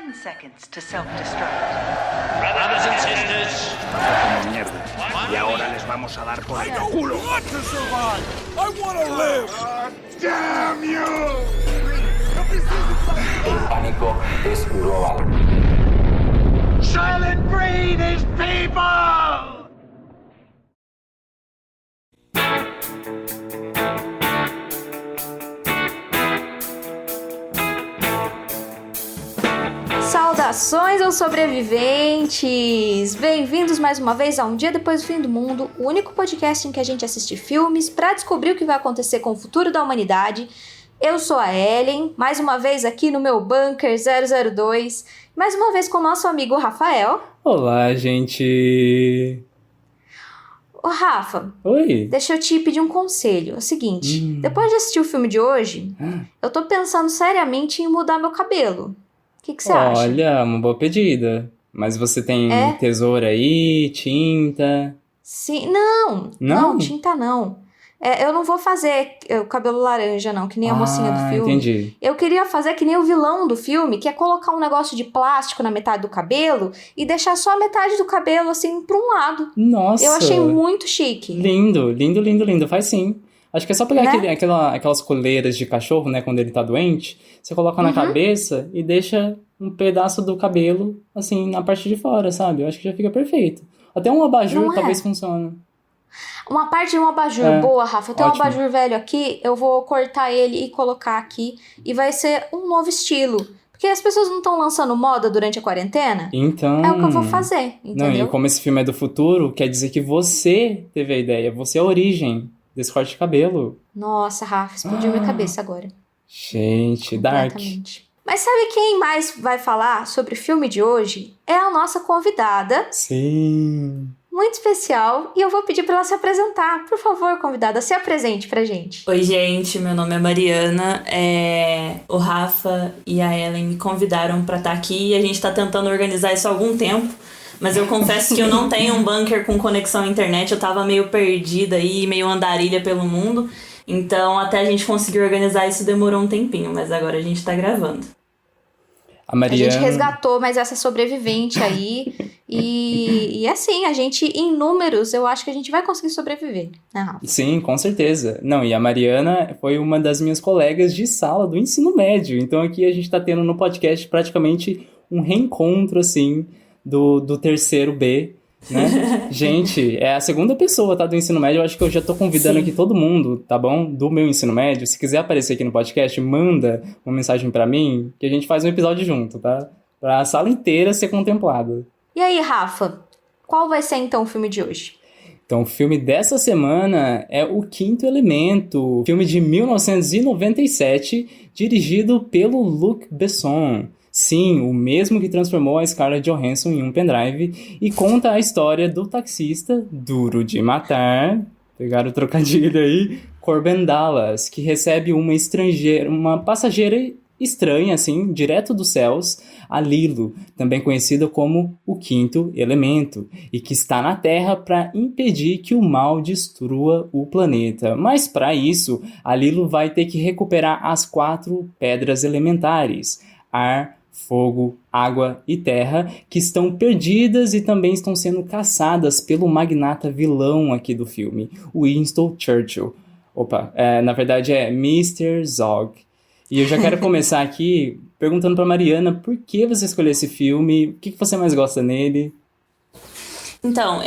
10 seconds to self-destruct. Brothers and sisters. Como mierda. Y ahora les vamos a dar por el culo. I want to survive. I want to live. Damn you! El pánico es global. Silent Breed is people! Saudações aos sobreviventes! Bem-vindos mais uma vez a Um Dia Depois do Fim do Mundo, o único podcast em que a gente assiste filmes para descobrir o que vai acontecer com o futuro da humanidade. Eu sou a Ellen, mais uma vez aqui no meu bunker 002, mais uma vez com o nosso amigo Rafael. Olá, gente! Ô Rafa, Oi! deixa eu te pedir um conselho. É o seguinte, depois de assistir o filme de hoje, eu tô pensando seriamente em mudar meu cabelo. O que você acha? Olha, uma boa pedida. Mas você tem tesoura aí, tinta? Sim, não, tinta não. Eu não vou fazer o cabelo laranja não, que nem a mocinha do filme. Entendi. Eu queria fazer que nem o vilão do filme, que é colocar um negócio de plástico na metade do cabelo e deixar só a metade do cabelo assim pra um lado. Nossa! Eu achei muito chique. Lindo, lindo, lindo, lindo. Faz sim. Acho que é só pegar aquelas coleiras de cachorro, né, quando ele tá doente. Você coloca na cabeça e deixa um pedaço do cabelo, assim, na parte de fora, sabe? Eu acho que já fica perfeito. Até um abajur talvez funcione. Uma parte de um abajur, boa, Rafa. Eu tenho um Ótimo. abajur velho aqui, eu vou cortar ele e colocar aqui. E vai ser um novo estilo. Porque as pessoas não estão lançando moda durante a quarentena. Então... É o que eu vou fazer, entendeu? Não, e como esse filme é do futuro, quer dizer que você teve a ideia. Você é a origem desse corte de cabelo. Nossa, Rafa, explodiu minha cabeça agora. Gente, dark. Completamente. Mas sabe quem mais vai falar sobre o filme de hoje? É a nossa convidada, Sim. muito especial, e eu vou pedir para ela se apresentar. Por favor, convidada, se apresente pra gente. Oi, gente, meu nome é Mariana. O Rafa e a Ellen me convidaram pra estar aqui e a gente tá tentando organizar isso há algum tempo. Mas eu confesso que eu não tenho um bunker com conexão à internet, eu tava meio perdida aí, meio andarilha pelo mundo. Então, até a gente conseguir organizar isso demorou um tempinho, mas agora a gente tá gravando. A Mariana... A gente resgatou mais essa sobrevivente aí. E assim, a gente, em números, eu acho que a gente vai conseguir sobreviver, né, Rafa? Sim, com certeza. Não, e a Mariana foi uma das minhas colegas de sala do ensino médio. Então aqui a gente tá tendo no podcast praticamente um reencontro, assim, do terceiro B, né? Gente, é a segunda pessoa, tá, do ensino médio. Eu acho que eu já tô convidando aqui todo mundo, tá bom? Do meu ensino médio. Se quiser aparecer aqui no podcast, manda uma mensagem pra mim, que a gente faz um episódio junto, tá? Pra sala inteira ser contemplada. E aí, Rafa, qual vai ser então o filme de hoje? Então, o filme dessa semana é O Quinto Elemento, filme de 1997, dirigido pelo Luc Besson. Sim, o mesmo que transformou a Scarlett Johansson em um pendrive e conta a história do taxista duro de matar, pegaram o trocadilho aí, Corbin Dallas, que recebe uma passageira estranha, assim, direto dos céus, a Lilo, também conhecida como o Quinto Elemento, e que está na Terra para impedir que o mal destrua o planeta. Mas para isso, a Lilo vai ter que recuperar as 4 pedras elementares: ar, fogo, água e terra, que estão perdidas e também estão sendo caçadas pelo magnata vilão aqui do filme, Winston Churchill. Na verdade é Mr. Zog. E eu já quero começar aqui perguntando pra Mariana por que você escolheu esse filme, o que você mais gosta nele? Então,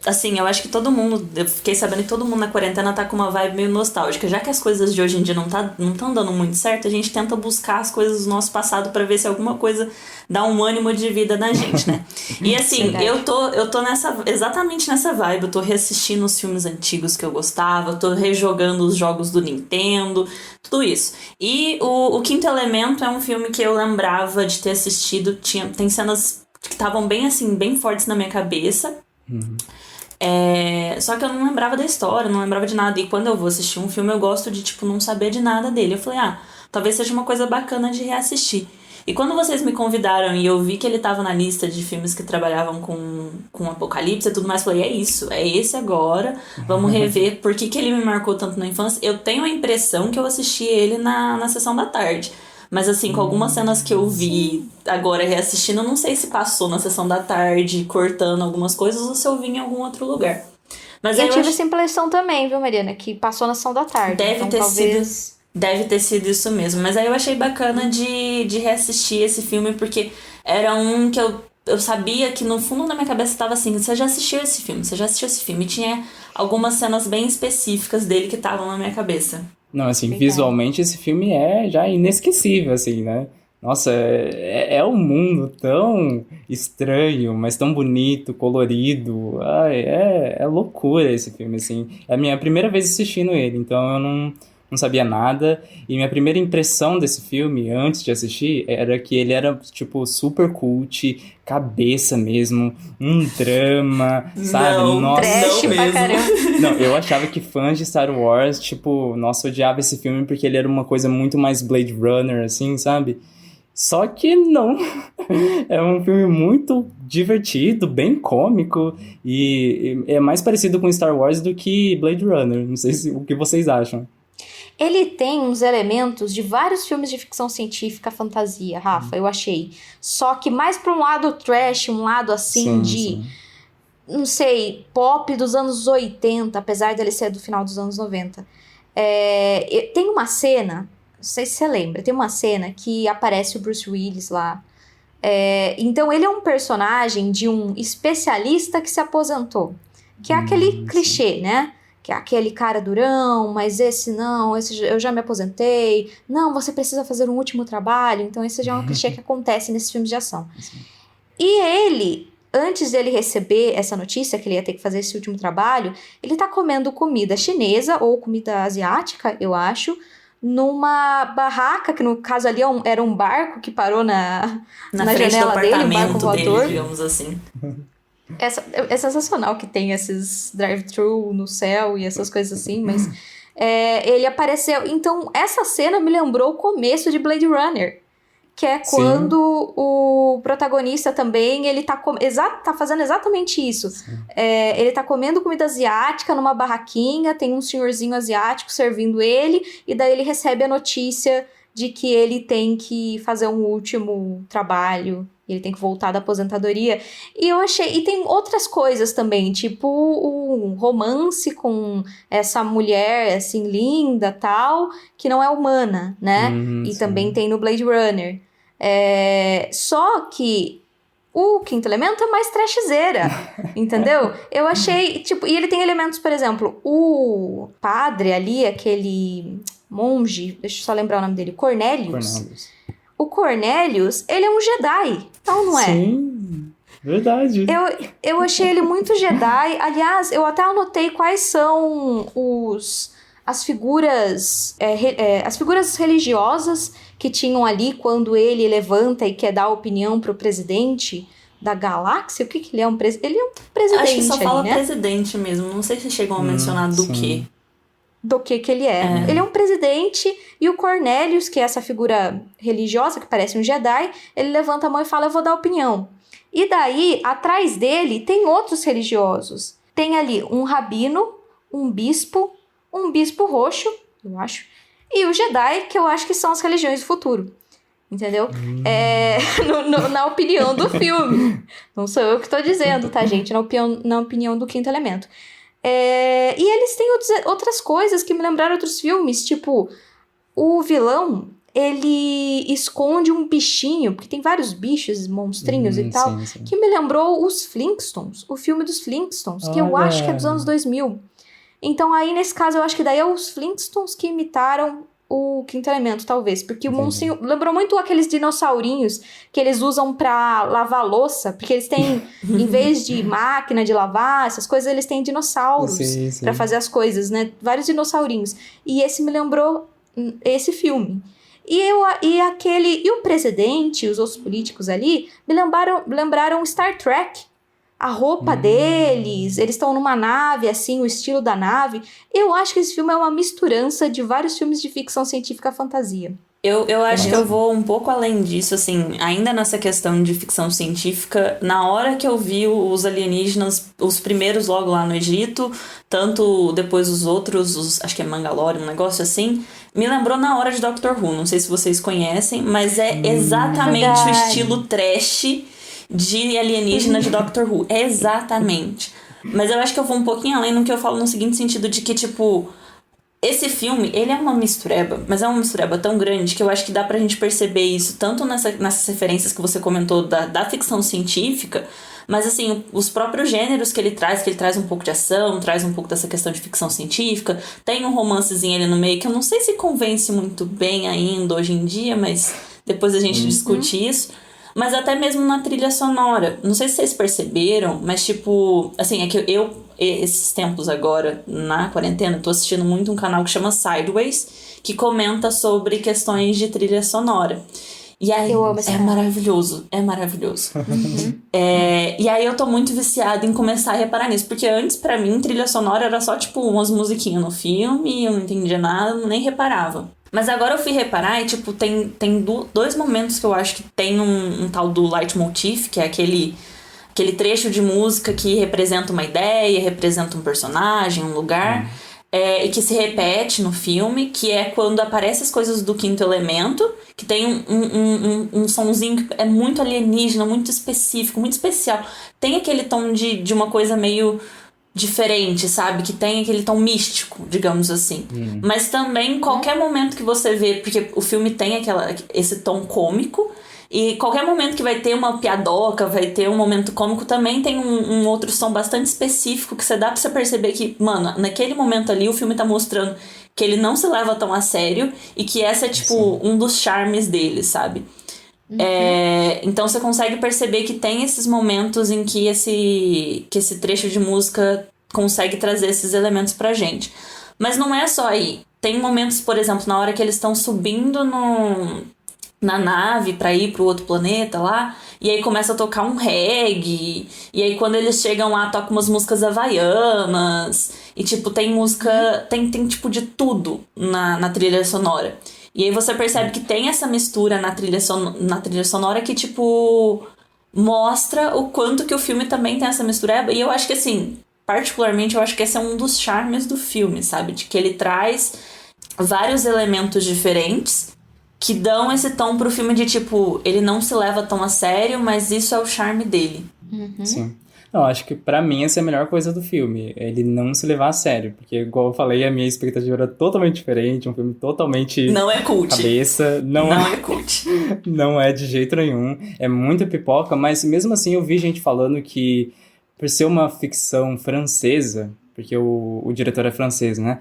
assim, eu acho que todo mundo, eu fiquei sabendo que todo mundo na quarentena tá com uma vibe meio nostálgica. Já que as coisas de hoje em dia não tão dando muito certo, a gente tenta buscar as coisas do nosso passado pra ver se alguma coisa dá um ânimo de vida na gente, né? E assim, eu tô exatamente nessa vibe. Eu tô reassistindo os filmes antigos que eu gostava, eu tô rejogando os jogos do Nintendo, tudo isso. E o Quinto Elemento é um filme que eu lembrava de ter assistido, tem cenas que estavam bem assim, bem fortes na minha cabeça. Só que eu não lembrava da história, não lembrava de nada. E quando eu vou assistir um filme, eu gosto de, não saber de nada dele. Eu falei, talvez seja uma coisa bacana de reassistir. E quando vocês me convidaram e eu vi que ele tava na lista de filmes que trabalhavam com apocalipse e tudo mais, eu falei, é isso, é esse agora, vamos rever por que ele me marcou tanto na infância. Eu tenho a impressão que eu assisti ele na sessão da tarde, Mas assim, com algumas cenas que eu vi agora reassistindo, eu não sei se passou na sessão da tarde, cortando algumas coisas, ou se eu vi em algum outro lugar. Mas aí Eu tive essa impressão também, viu, Mariana? Que passou na sessão da tarde. Deve então, ter talvez... Deve ter sido isso mesmo. Mas aí eu achei bacana de reassistir esse filme, porque era um que eu sabia que no fundo da minha cabeça estava assim, você já assistiu esse filme, você já assistiu esse filme. E tinha algumas cenas bem específicas dele que estavam na minha cabeça. Não, assim, visualmente esse filme é já inesquecível, assim, né? Nossa, é um mundo tão estranho, mas tão bonito, colorido. Ai, é loucura esse filme, assim. É a minha primeira vez assistindo ele, então eu não sabia nada. E minha primeira impressão desse filme, antes de assistir, era que ele era, tipo, super cult, cabeça mesmo, um drama, sabe? Não, Nossa, Trash não pra mesmo. caramba. não, eu achava que fãs de Star Wars, tipo, nossa, eu odiava esse filme porque ele era uma coisa muito mais Blade Runner, assim, sabe? Só que não. É um filme muito divertido, bem cômico, e é mais parecido com Star Wars do que Blade Runner. Não sei o que vocês acham. Ele tem uns elementos de vários filmes de ficção científica, fantasia, Rafa, eu achei. Só que mais pra um lado trash, um lado assim Sim. não sei, pop dos anos 80, apesar dele ser do final dos anos 90. Tem uma cena, não sei se você lembra, tem uma cena que aparece o Bruce Willis lá. Então ele é um personagem de um especialista que se aposentou. Que é aquele clichê, né? Que é aquele cara durão, mas esse não, esse eu já me aposentei. Não, você precisa fazer um último trabalho. Então esse já é um clichê que acontece nesses filmes de ação. Sim. E ele, antes dele receber essa notícia que ele ia ter que fazer esse último trabalho, ele tá comendo comida chinesa ou comida asiática, eu acho, numa barraca, que no caso ali era um barco que parou na frente janela do dele, um barco apartamento voador. dele, digamos assim. É sensacional que tem esses drive-thru no céu e essas coisas assim, mas ele apareceu. Então, essa cena me lembrou o começo de Blade Runner, que é quando o protagonista também, ele tá fazendo exatamente isso. Ele tá comendo comida asiática numa barraquinha, tem um senhorzinho asiático servindo ele, e daí ele recebe a notícia de que ele tem que fazer um último trabalho, ele tem que voltar da aposentadoria. E eu achei... E tem outras coisas também, tipo um romance com essa mulher, assim, linda, tal, que não é humana, né? E Sim. também tem no Blade Runner. Só que o Quinto Elemento é mais trashzeira, entendeu? Eu achei, tipo... E ele tem elementos, por exemplo, o padre ali, aquele monge, deixa eu só lembrar o nome dele, Cornelius. O Cornelius, ele é um Jedi, então não é? Sim, verdade. Eu achei ele muito Jedi. Aliás, eu até anotei quais são as figuras religiosas que tinham ali quando ele levanta e quer dar opinião pro presidente da galáxia. O que ele é? Ele é um presidente. Acho que só ali, fala né? presidente mesmo. Não sei se chegam a mencionar do quê. Do que ele é. Ele é um presidente, e o Cornelius, que é essa figura religiosa, que parece um Jedi, ele levanta a mão e fala, eu vou dar opinião. E daí, atrás dele, tem outros religiosos. Tem ali um rabino, um bispo roxo, eu acho, e o Jedi, que eu acho que são as religiões do futuro. Entendeu? Na opinião do filme. Não sou eu que tô dizendo, tá, gente? Na opinião do Quinto Elemento. E eles têm outras coisas que me lembraram outros filmes, tipo, o vilão, ele esconde um bichinho, porque tem vários bichos, monstrinhos e tal, sim. que me lembrou os Flintstones, o filme dos Flintstones, que eu acho que é dos anos 2000. Então aí, nesse caso, eu acho que daí é os Flintstones que imitaram o Quinto Elemento, talvez, porque o monstrinho lembrou muito aqueles dinossaurinhos que eles usam pra lavar louça, porque eles têm, em vez de máquina de lavar, essas coisas, eles têm dinossauros pra fazer as coisas, né? Vários dinossaurinhos. E esse me lembrou esse filme. E o presidente, os outros políticos ali, me lembraram Star Trek. A roupa deles, eles estão numa nave, assim, o estilo da nave. Eu acho que esse filme é uma misturança de vários filmes de ficção científica fantasia. Eu acho que eu vou um pouco além disso, assim, ainda nessa questão de ficção científica. Na hora que eu vi os alienígenas, os primeiros logo lá no Egito, tanto depois os outros, acho que é Mangalore, um negócio assim, me lembrou na hora de Doctor Who. Não sei se vocês conhecem, mas é exatamente o estilo trash de alienígena de Doctor Who. É exatamente. Mas eu acho que eu vou um pouquinho além no que eu falo no seguinte sentido de que, tipo... Esse filme, ele é uma mistureba, mas é uma mistureba tão grande que eu acho que dá pra gente perceber isso tanto nessas referências que você comentou da ficção científica, mas assim, os próprios gêneros que ele traz um pouco de ação, traz um pouco dessa questão de ficção científica, tem um romancezinho ali no meio que eu não sei se convence muito bem ainda hoje em dia, mas depois a gente discute isso. Mas até mesmo na trilha sonora. Não sei se vocês perceberam, mas tipo... Assim, é que eu esses tempos agora, na quarentena, tô assistindo muito um canal que chama Sideways, que comenta sobre questões de trilha sonora. E aí, Eu amo esse é canal. maravilhoso, é maravilhoso. E aí eu tô muito viciada em começar a reparar nisso, porque antes, pra mim, trilha sonora era só, tipo, umas musiquinhas no filme, eu não entendia nada, nem reparava. Mas agora eu fui reparar e, tipo, tem dois momentos que eu acho que tem um tal do leitmotiv, que é aquele trecho de música que representa uma ideia, representa um personagem, um lugar, e que se repete no filme, que é quando aparecem as coisas do Quinto Elemento, que tem um sonzinho que é muito alienígena, muito específico, muito especial. Tem aquele tom de uma coisa meio... diferente, sabe? Que tem aquele tom místico, digamos assim. Mas também, qualquer momento que você vê... Porque o filme tem esse tom cômico. E qualquer momento que vai ter uma piadoca, vai ter um momento cômico, também tem um outro som bastante específico que dá pra você perceber que, mano, naquele momento ali o filme tá mostrando que ele não se leva tão a sério e que essa é, tipo, um dos charmes dele, sabe? Então você consegue perceber que tem esses momentos em que esse trecho de música consegue trazer esses elementos pra gente. Mas não é só aí. Tem momentos, por exemplo, na hora que eles estão subindo na nave pra ir pro outro planeta lá, e aí começa a tocar um reggae, e aí quando eles chegam lá toca umas músicas havaianas, e tipo, tem música, tem tipo de tudo na trilha sonora. E aí você percebe que tem essa mistura na trilha sonora que, tipo, mostra o quanto que o filme também tem essa mistura. E eu acho que, assim, particularmente, eu acho que esse é um dos charmes do filme, sabe? De que ele traz vários elementos diferentes que dão esse tom pro filme de, tipo, ele não se leva tão a sério, mas isso é o charme dele. Sim. Não, acho que pra mim essa é a melhor coisa do filme, ele não se levar a sério, porque igual eu falei, a minha expectativa era totalmente diferente, um filme totalmente... Não é cult. Cabeça, não é cult. Não é de jeito nenhum, é muita pipoca, mas mesmo assim eu vi gente falando que por ser uma ficção francesa, porque o diretor é francês, né?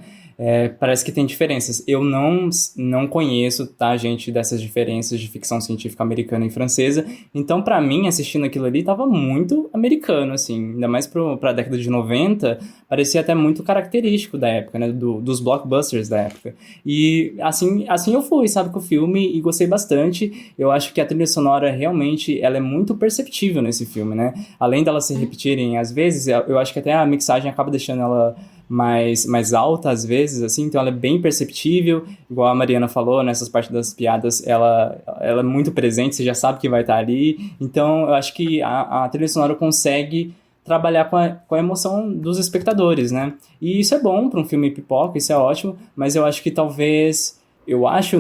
Parece que tem diferenças. Eu não conheço, tá, gente, dessas diferenças de ficção científica americana e francesa. Então, pra mim, assistindo aquilo ali, tava muito americano, assim. Ainda mais pra década de 90, parecia até muito característico da época, né? Dos blockbusters da época. E assim eu fui, sabe, com o filme e gostei bastante. Eu acho que a trilha sonora, realmente, ela é muito perceptível nesse filme, né? Além delas se repetirem às vezes, eu acho que até a mixagem acaba deixando ela mais alta às vezes, assim, então ela é bem perceptível, igual a Mariana falou, nessas partes das piadas, ela é muito presente, você já sabe que vai estar ali, então eu acho que a trilha sonora consegue trabalhar com a emoção dos espectadores, né, e isso é bom para um filme pipoca, isso é ótimo, mas eu acho que talvez...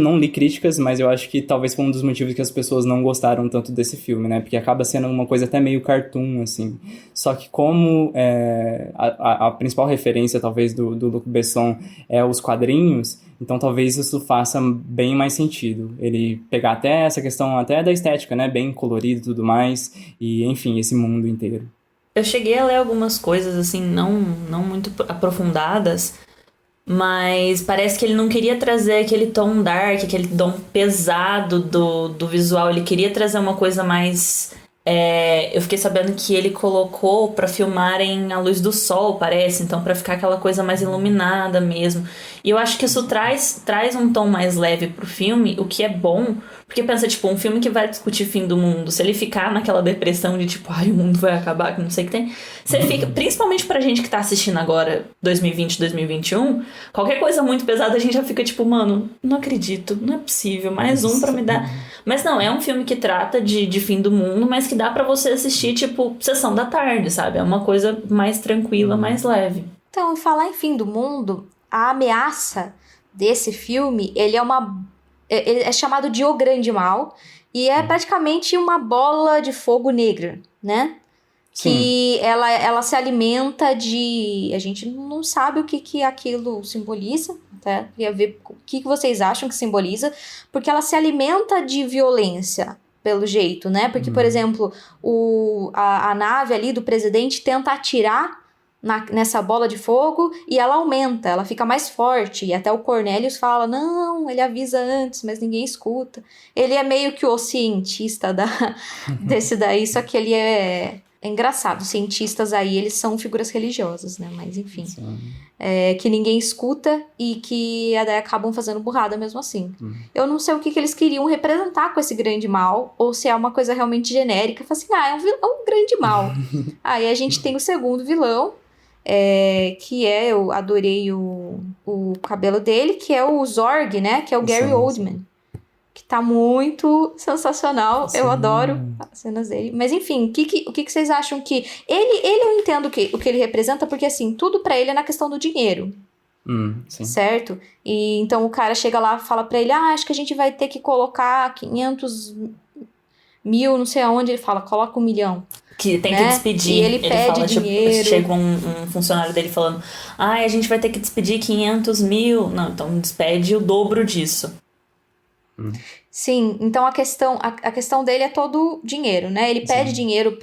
não li críticas, mas eu acho que talvez foi um dos motivos que as pessoas não gostaram tanto desse filme, né? Porque acaba sendo uma coisa até meio cartoon, assim. Só que como a principal referência, talvez, do Luc Besson é os quadrinhos, então talvez isso faça bem mais sentido. Ele pegar até essa questão até da estética, né? Bem colorido e tudo mais, e enfim, esse mundo inteiro. Eu cheguei a ler algumas coisas, assim, não muito aprofundadas, mas parece que ele não queria trazer aquele tom dark, aquele tom pesado do visual. Ele queria trazer uma coisa mais... eu fiquei sabendo que ele colocou pra filmarem a luz do sol, parece. Então, pra ficar aquela coisa mais iluminada mesmo. E eu acho que isso traz um tom mais leve pro filme, o que é bom. Porque pensa, tipo, um filme que vai discutir fim do mundo, se ele ficar naquela depressão de tipo, ai, o mundo vai acabar, que não sei o que tem. Você fica, principalmente pra gente que tá assistindo agora, 2020, 2021, qualquer coisa muito pesada a gente já fica tipo, mano, não acredito, não é possível, mais um pra me dar. Mas não, é um filme que trata de fim do mundo, mas que dá pra você assistir, tipo, sessão da tarde, sabe? É uma coisa mais tranquila, mais leve. Então, falar em fim do mundo, a ameaça desse filme, ele é chamado de O Grande Mal, e é praticamente uma bola de fogo negra, né? Sim. Que ela se alimenta de... A gente não sabe o que aquilo simboliza, tá? Queria ver o que vocês acham que simboliza, porque ela se alimenta de violência, pelo jeito, né? Porque, por exemplo, a nave ali do presidente tenta atirar nessa bola de fogo e ela aumenta, ela fica mais forte. E até o Cornelius fala, não, ele avisa antes, mas ninguém escuta. Ele é meio que o cientista desse daí, só que ele é engraçado. Os cientistas aí, eles são figuras religiosas, né? Mas enfim, que ninguém escuta e que daí acabam fazendo burrada mesmo assim. Eu não sei o que eles queriam representar com esse grande mal, ou se é uma coisa realmente genérica. Fala assim, é um grande mal. Aí a gente tem o segundo vilão, que eu adorei o cabelo dele, que é o Zorg, né? Que é o Gary Oldman. Que tá muito sensacional. Sim. Eu adoro as cenas dele. Mas enfim, o que vocês acham que... Ele eu entendo o que ele representa, porque assim, tudo pra ele é na questão do dinheiro. Sim. Certo? E então o cara chega lá e fala pra ele, acho que a gente vai ter que colocar 500 mil, não sei aonde. Ele fala, coloca 1 milhão. Que tem que despedir. E ele pede fala, dinheiro. Tipo, chega um funcionário dele falando, a gente vai ter que despedir 500 mil. Não, então despede o dobro disso. Sim, então a questão dele é todo dinheiro, né? Ele pede dinheiro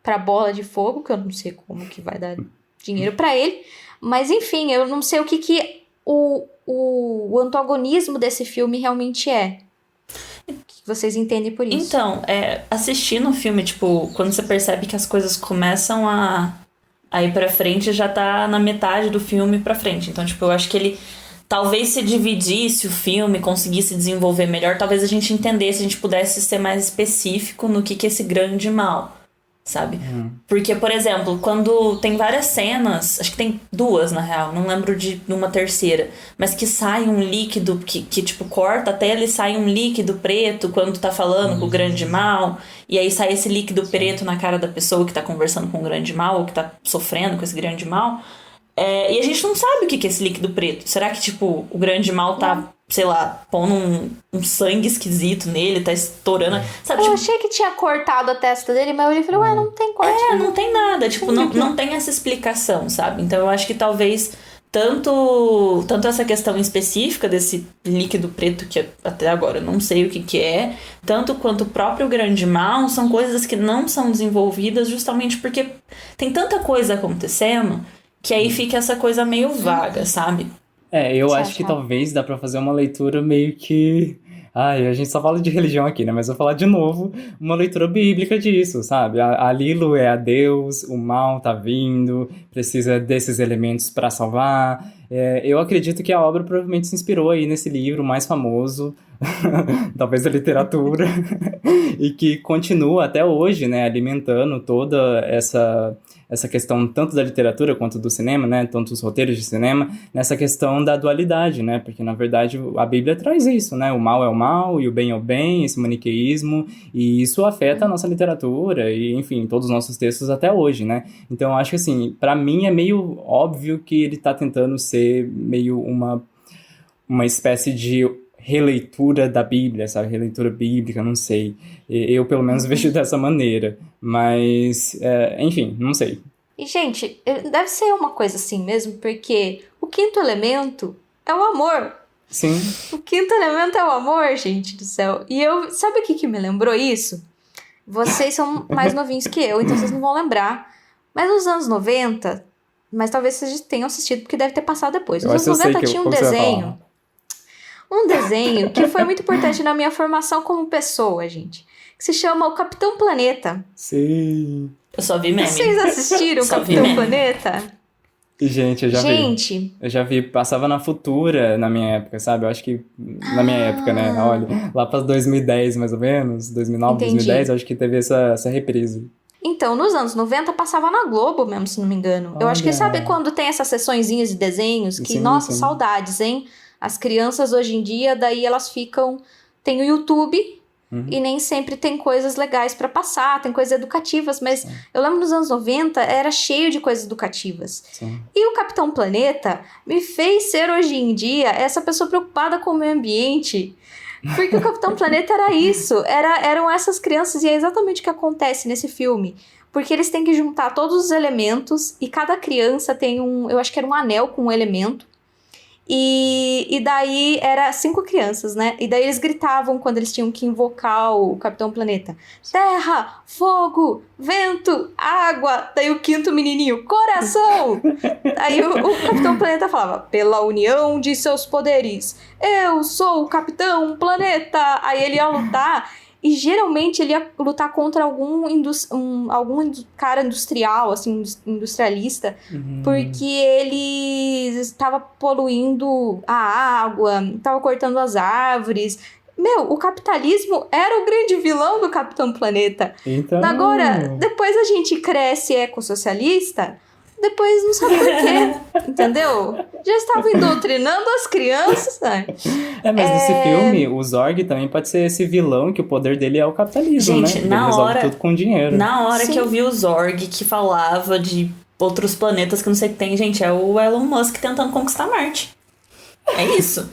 pra bola de fogo, que eu não sei como que vai dar dinheiro pra ele. Mas enfim, eu não sei o que o antagonismo desse filme realmente é. O que vocês entendem por isso? Então, assistindo o filme, tipo, quando você percebe que as coisas começam a ir pra frente, já tá na metade do filme pra frente. Então, tipo, eu acho que ele talvez se dividisse o filme, conseguisse desenvolver melhor, talvez a gente entendesse, a gente pudesse ser mais específico no que é esse grande mal, sabe? Porque, por exemplo, quando tem várias cenas, acho que tem 2 na real, não lembro de uma terceira, mas que sai um líquido que tipo, corta até ele sai um líquido preto quando tá falando com o grande mal, e aí sai esse líquido preto na cara da pessoa que tá conversando com o grande mal, ou que tá sofrendo com esse grande mal. E a gente não sabe o que é esse líquido preto. Será que, tipo, o grande mal tá, sei lá, pondo um sangue esquisito nele, tá estourando, sabe? Eu achei que tinha cortado a testa dele, mas eu falei, não tem corte. Não tem nada, tipo, não tem essa explicação, sabe? Então eu acho que talvez tanto essa questão específica desse líquido preto, que até agora eu não sei o que é, tanto quanto o próprio grande mal, são coisas que não são desenvolvidas justamente porque tem tanta coisa acontecendo que aí fica essa coisa meio vaga, sabe? Eu acho que talvez dá pra fazer uma leitura meio que... a gente só fala de religião aqui, né? Mas eu vou falar de novo uma leitura bíblica disso, sabe? A Lilo é a Deus, o mal tá vindo, precisa desses elementos pra salvar. Eu acredito que a obra provavelmente se inspirou aí nesse livro mais famoso, talvez da literatura, e que continua até hoje, né? Alimentando toda essa questão tanto da literatura quanto do cinema, né, tanto os roteiros de cinema, nessa questão da dualidade, né, porque na verdade a Bíblia traz isso, né, o mal é o mal e o bem é o bem, esse maniqueísmo, e isso afeta a nossa literatura e, enfim, todos os nossos textos até hoje, né, então eu acho que assim, pra mim é meio óbvio que ele tá tentando ser meio uma espécie de releitura da Bíblia, sabe? Releitura bíblica, não sei. Eu, pelo menos, vejo dessa maneira. Mas, enfim, não sei. E, gente, deve ser uma coisa assim mesmo, porque o 5º elemento é o amor. Sim. O 5º elemento é o amor, gente do céu. E sabe o que me lembrou isso? Vocês são mais novinhos que eu, então vocês não vão lembrar. Mas nos anos 90, mas talvez vocês tenham assistido, porque deve ter passado depois. Nos anos 90 tinha um desenho. Um desenho que foi muito importante na minha formação como pessoa, gente. Que se chama O Capitão Planeta. Sim. Eu só vi meme. Vocês assistiram o Capitão Planeta? Gente, eu já vi. Gente, Eu já vi, passava na Futura na minha época, sabe? Eu acho que na minha época, né? Olha, lá pra 2010 mais ou menos, 2009, Entendi. 2010, eu acho que teve essa reprise. então, nos anos 90 passava na Globo mesmo, se não me engano. Eu acho que Olha. sabe quando tem essas sessõezinhas de desenhos que, Sim, nossa, sim. saudades, hein? As crianças hoje em dia, daí elas ficam... Tem o YouTube e nem sempre tem coisas legais pra passar, tem coisas educativas, mas eu lembro nos anos 90 era cheio de coisas educativas. Sim. E o Capitão Planeta me fez ser hoje em dia essa pessoa preocupada com o meio ambiente. Porque o Capitão Planeta era isso, eram essas crianças, e é exatamente o que acontece nesse filme. Porque eles têm que juntar todos os elementos, e cada criança tem eu acho que era um anel com um elemento. E daí era 5 crianças, né? E daí eles gritavam quando eles tinham que invocar o Capitão Planeta. Terra, fogo, vento, água. Daí o 5º menininho, coração. Aí o Capitão Planeta falava, pela união de seus poderes, eu sou o Capitão Planeta. Aí ele ia lutar... E geralmente ele ia lutar contra algum cara industrial, assim, industrialista, porque ele estava poluindo a água, estava cortando as árvores. Meu, o capitalismo era o grande vilão do Capitão Planeta. Então... Agora, depois a gente cresce ecossocialista, depois não sabe por quê, entendeu? Já estava doutrinando as crianças, né? mas nesse filme, o Zorg também pode ser esse vilão, que o poder dele é o capitalismo, Gente, né? Ele na resolve hora- tudo com dinheiro. Na hora Sim. que eu vi o Zorg que falava de outros planetas que não sei o que tem, gente, é o Elon Musk tentando conquistar Marte. É isso.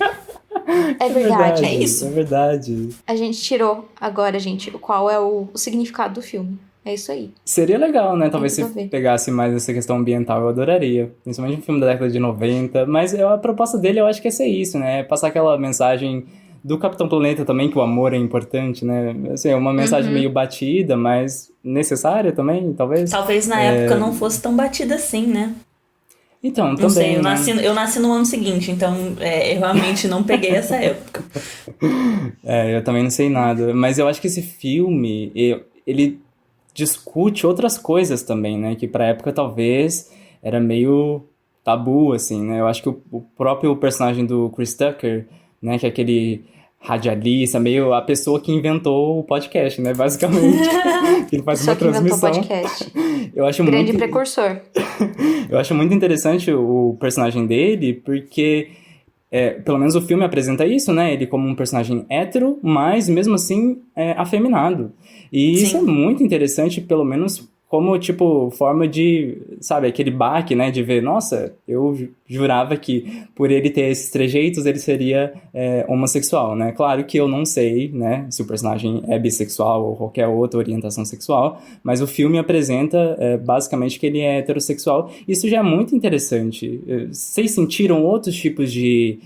É verdade. é isso. É verdade. A gente tirou agora, gente, qual é o significado do filme. É isso aí. Seria legal, né? Talvez se tudo a ver. pegasse mais essa questão ambiental, eu adoraria. Principalmente um filme da década de 90. Mas a proposta dele, eu acho que é ser isso, né? Passar aquela mensagem do Capitão Planeta também, que o amor é importante, né? Assim, é uma mensagem meio batida, mas necessária também, talvez. Talvez na época não fosse tão batida assim, né? Então, Não também, sei, né? eu nasci no ano seguinte, então eu realmente não peguei essa época. Eu também não sei nada. Mas eu acho que esse filme, ele discute outras coisas também, né? Que pra época talvez era meio tabu, assim, né? Eu acho que o próprio personagem do Chris Tucker, né? Que é aquele radialista, meio a pessoa que inventou o podcast, né? Basicamente. Que ele faz Só uma que inventou transmissão. podcast. Eu acho Grande muito... precursor. Eu acho muito interessante o personagem dele, porque pelo menos o filme apresenta isso, né? Ele como um personagem hétero, mas mesmo assim afeminado. E isso Sim. é muito interessante, pelo menos como, tipo, forma de, sabe, aquele baque, né? De ver, nossa, eu jurava que por ele ter esses trejeitos, ele seria homossexual, né? Claro que eu não sei, né? Se o personagem é bissexual ou qualquer outra orientação sexual, mas o filme apresenta basicamente que ele é heterossexual. Isso já é muito interessante. Vocês sentiram outros tipos de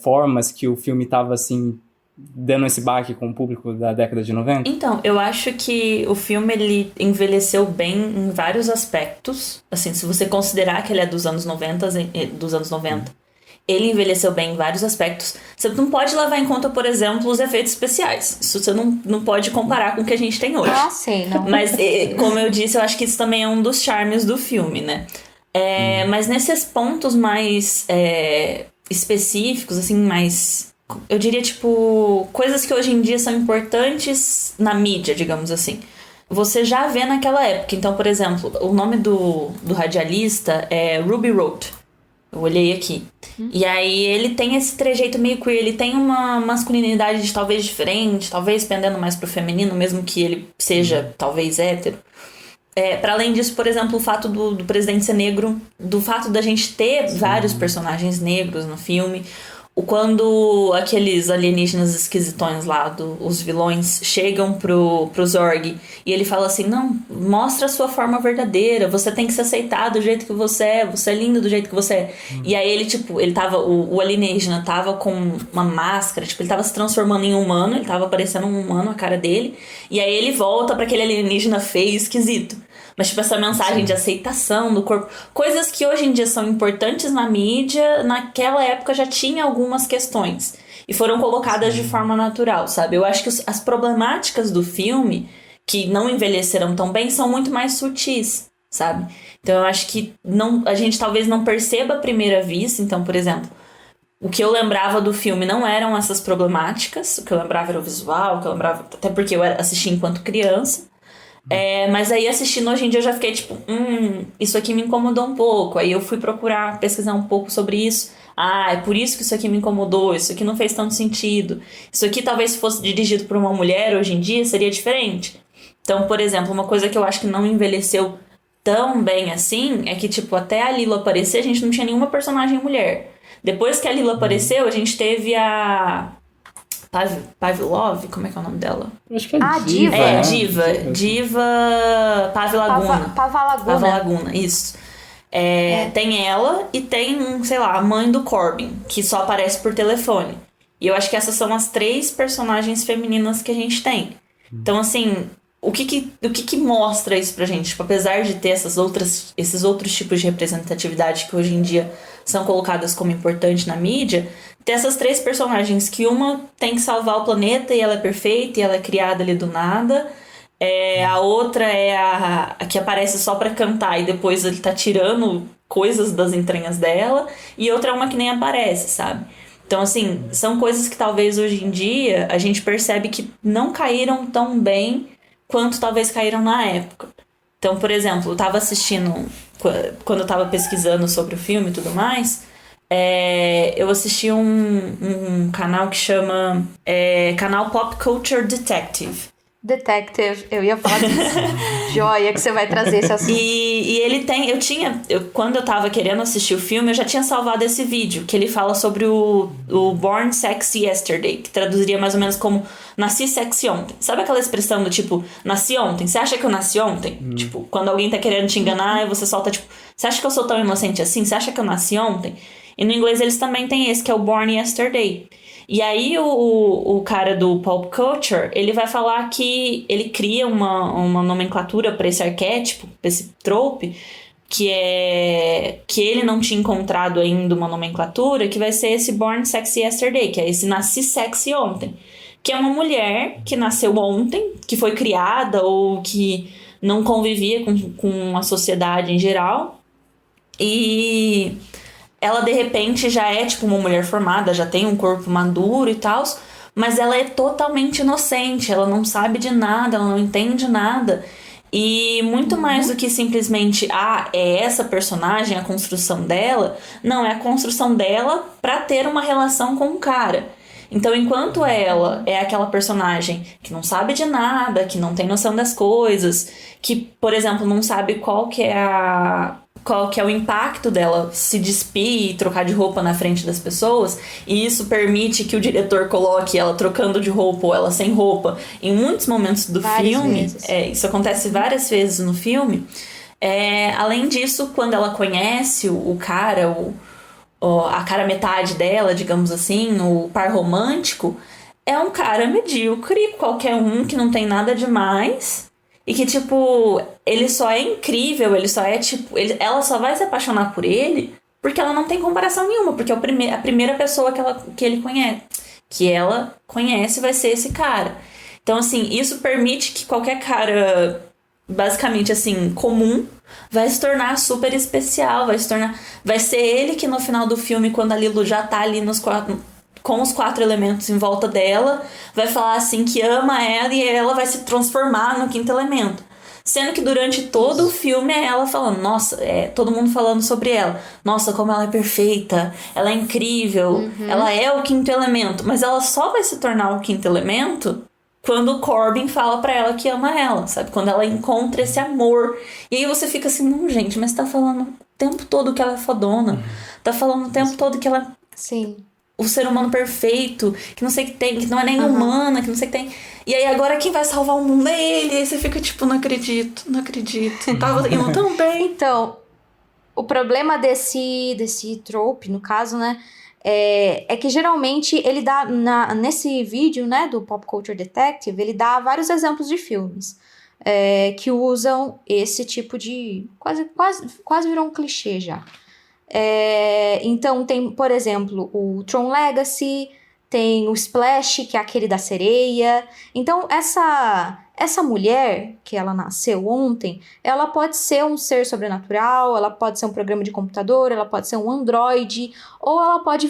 formas que o filme estava, assim, dando esse baque com o público da década de 90? Então, eu acho que o filme ele envelheceu bem em vários aspectos. Assim, se você considerar que ele é dos anos 90, ele envelheceu bem em vários aspectos. Você não pode levar em conta, por exemplo, os efeitos especiais. Isso você não pode comparar com o que a gente tem hoje. Ah, sei, não. Mas, como eu disse, eu acho que isso também é um dos charmes do filme, né? Mas nesses pontos mais específicos, assim, mais... Eu diria, tipo, coisas que hoje em dia são importantes na mídia, digamos assim. Você já vê naquela época. Então, por exemplo, o nome do radialista é Ruby Road. Eu olhei aqui. E aí ele tem esse trejeito meio queer. Ele tem uma masculinidade talvez diferente, talvez pendendo mais pro feminino, mesmo que ele seja talvez hétero. Para além disso, por exemplo, o fato do presidente ser negro, do fato da gente ter vários personagens negros no filme... Quando aqueles alienígenas esquisitões lá, os vilões, chegam pro Zorg e ele fala assim, não, mostra a sua forma verdadeira, você tem que se aceitar do jeito que você é lindo do jeito que você é. E aí ele, tipo, ele tava, o alienígena tava com uma máscara, tipo, ele tava se transformando em humano, ele tava parecendo um humano, a cara dele, e aí ele volta pra aquele alienígena feio, esquisito. Mas, tipo, essa mensagem de aceitação do corpo... Coisas que hoje em dia são importantes na mídia, naquela época já tinha algumas questões. E foram colocadas de forma natural, sabe? Eu acho que as problemáticas do filme, que não envelheceram tão bem, são muito mais sutis. sabe? Então eu acho que a gente talvez não perceba à primeira vista. Então, por exemplo, o que eu lembrava do filme não eram essas problemáticas, o que eu lembrava era o visual, o que eu lembrava, até porque eu assisti enquanto criança. Mas aí assistindo hoje em dia eu já fiquei tipo, isso aqui me incomodou um pouco. Aí eu fui procurar, pesquisar um pouco sobre isso. É por isso que isso aqui me incomodou, isso aqui não fez tanto sentido. Isso aqui talvez se fosse dirigido por uma mulher hoje em dia seria diferente. Então, por exemplo, uma coisa que eu acho que não envelheceu tão bem assim é que, tipo, até a Lilo aparecer, a gente não tinha nenhuma personagem mulher. Depois que a Lilo apareceu, a gente teve a Pavlov, como é que é o nome dela? Eu acho que é Diva. Diva Pavlaguna. Pavlaguna, isso. Tem ela e tem, sei lá, a mãe do Corbin, que só aparece por telefone. E eu acho que essas são as 3 personagens femininas que a gente tem. Então, assim, o que mostra isso pra gente? Tipo, apesar de ter esses outros tipos de representatividade que hoje em dia são colocadas como importante na mídia, tem essas 3 personagens que uma tem que salvar o planeta e ela é perfeita e ela é criada ali do nada. A outra é a que aparece só pra cantar e depois ele tá tirando coisas das entranhas dela. E outra é uma que nem aparece, sabe? Então, assim, são coisas que talvez hoje em dia a gente percebe que não caíram tão bem quanto talvez caíram na época. Então, por exemplo, eu tava assistindo, quando eu tava pesquisando sobre o filme e tudo mais, eu assisti um canal que chama canal Pop Culture Detective. Eu ia falar disso. Joia que você vai trazer esse assunto. E ele tem, quando eu tava querendo assistir o filme, eu já tinha salvado esse vídeo, que ele fala sobre o Born Sexy Yesterday, que traduziria mais ou menos como nasci sexy ontem. Sabe aquela expressão do tipo, nasci ontem? Você acha que eu nasci ontem? Tipo, quando alguém tá querendo te enganar, e você solta tipo, você acha que eu sou tão inocente assim? Você acha que eu nasci ontem? E no inglês eles também têm esse, que é o Born Yesterday. E aí o cara do Pop Culture, ele vai falar que ele cria uma nomenclatura para esse arquétipo, para esse trope, que ele não tinha encontrado ainda uma nomenclatura, que vai ser esse Born Sexy Yesterday, que é esse nasci sexy ontem. Que é uma mulher que nasceu ontem, que foi criada ou que não convivia com a sociedade em geral. E ela, de repente, já é, tipo, uma mulher formada, já tem um corpo maduro e tal, mas ela é totalmente inocente, ela não sabe de nada, ela não entende nada. E muito mais do que simplesmente, é essa personagem, a construção dela, não, é a construção dela pra ter uma relação com o cara. Então, enquanto ela é aquela personagem que não sabe de nada, que não tem noção das coisas, que, por exemplo, não sabe qual que é o impacto dela se despir e trocar de roupa na frente das pessoas, e isso permite que o diretor coloque ela trocando de roupa ou ela sem roupa em muitos momentos do filme. Isso acontece várias vezes no filme. Além disso, quando ela conhece o cara, a cara metade dela, digamos assim, o par romântico, é um cara medíocre, qualquer um, que não tem nada demais. E que, tipo, ele só é incrível, ele só é, tipo... ela só vai se apaixonar por ele porque ela não tem comparação nenhuma. Porque a primeira pessoa que ele conhece, que ela conhece, vai ser esse cara. Então, assim, isso permite que qualquer cara, basicamente, assim, comum, vai se tornar super especial, vai ser ele que no final do filme, quando a Lilo já tá ali com os 4 elementos em volta dela, vai falar assim que ama ela e ela vai se transformar no 5º elemento. Sendo que durante todo o filme é ela falando, nossa, todo mundo falando sobre ela. Nossa, como ela é perfeita, ela é incrível, ela é o 5º elemento. Mas ela só vai se tornar o 5º elemento quando o Corbin fala pra ela que ama ela, sabe? Quando ela encontra esse amor. E aí você fica assim, não, gente, mas tá falando o tempo todo que ela é fodona. Tá falando o tempo todo que ela... Sim. O ser humano perfeito, que não sei o que tem, que não é nem humana, que não sei o que tem. E aí agora quem vai salvar o mundo é ele. E aí você fica tipo, não acredito. Tava indo tão bem. Então, o problema desse trope, no caso, né, é que geralmente ele dá, nesse vídeo, né, do Pop Culture Detective, ele dá vários exemplos de filmes que usam esse tipo de... Quase virou um clichê já. Então tem, por exemplo, o Tron Legacy, tem o Splash, que é aquele da sereia. Então essa essa mulher que ela nasceu ontem, ela pode ser um ser sobrenatural, ela pode ser um programa de computador, ela pode ser um androide, ou ela pode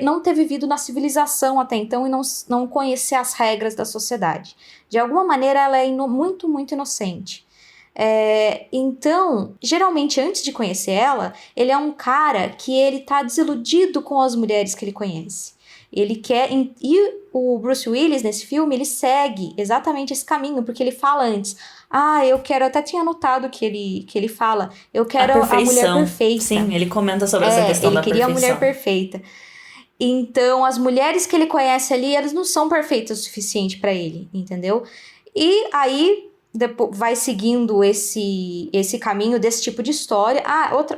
não ter vivido na civilização até então e não conhecer as regras da sociedade. De alguma maneira, ela é muito, muito inocente. Então, geralmente, antes de conhecer ela, ele é um cara que ele tá desiludido com as mulheres que ele conhece. Ele quer... E o Bruce Willis, nesse filme, ele segue exatamente esse caminho, porque ele fala antes... eu quero... Eu até tinha notado que ele fala... Eu quero a mulher perfeita. Sim, ele comenta sobre essa questão da perfeição. Ele queria a mulher perfeita. Então, as mulheres que ele conhece ali, elas não são perfeitas o suficiente pra ele, entendeu? E aí... Depois vai seguindo esse caminho desse tipo de história.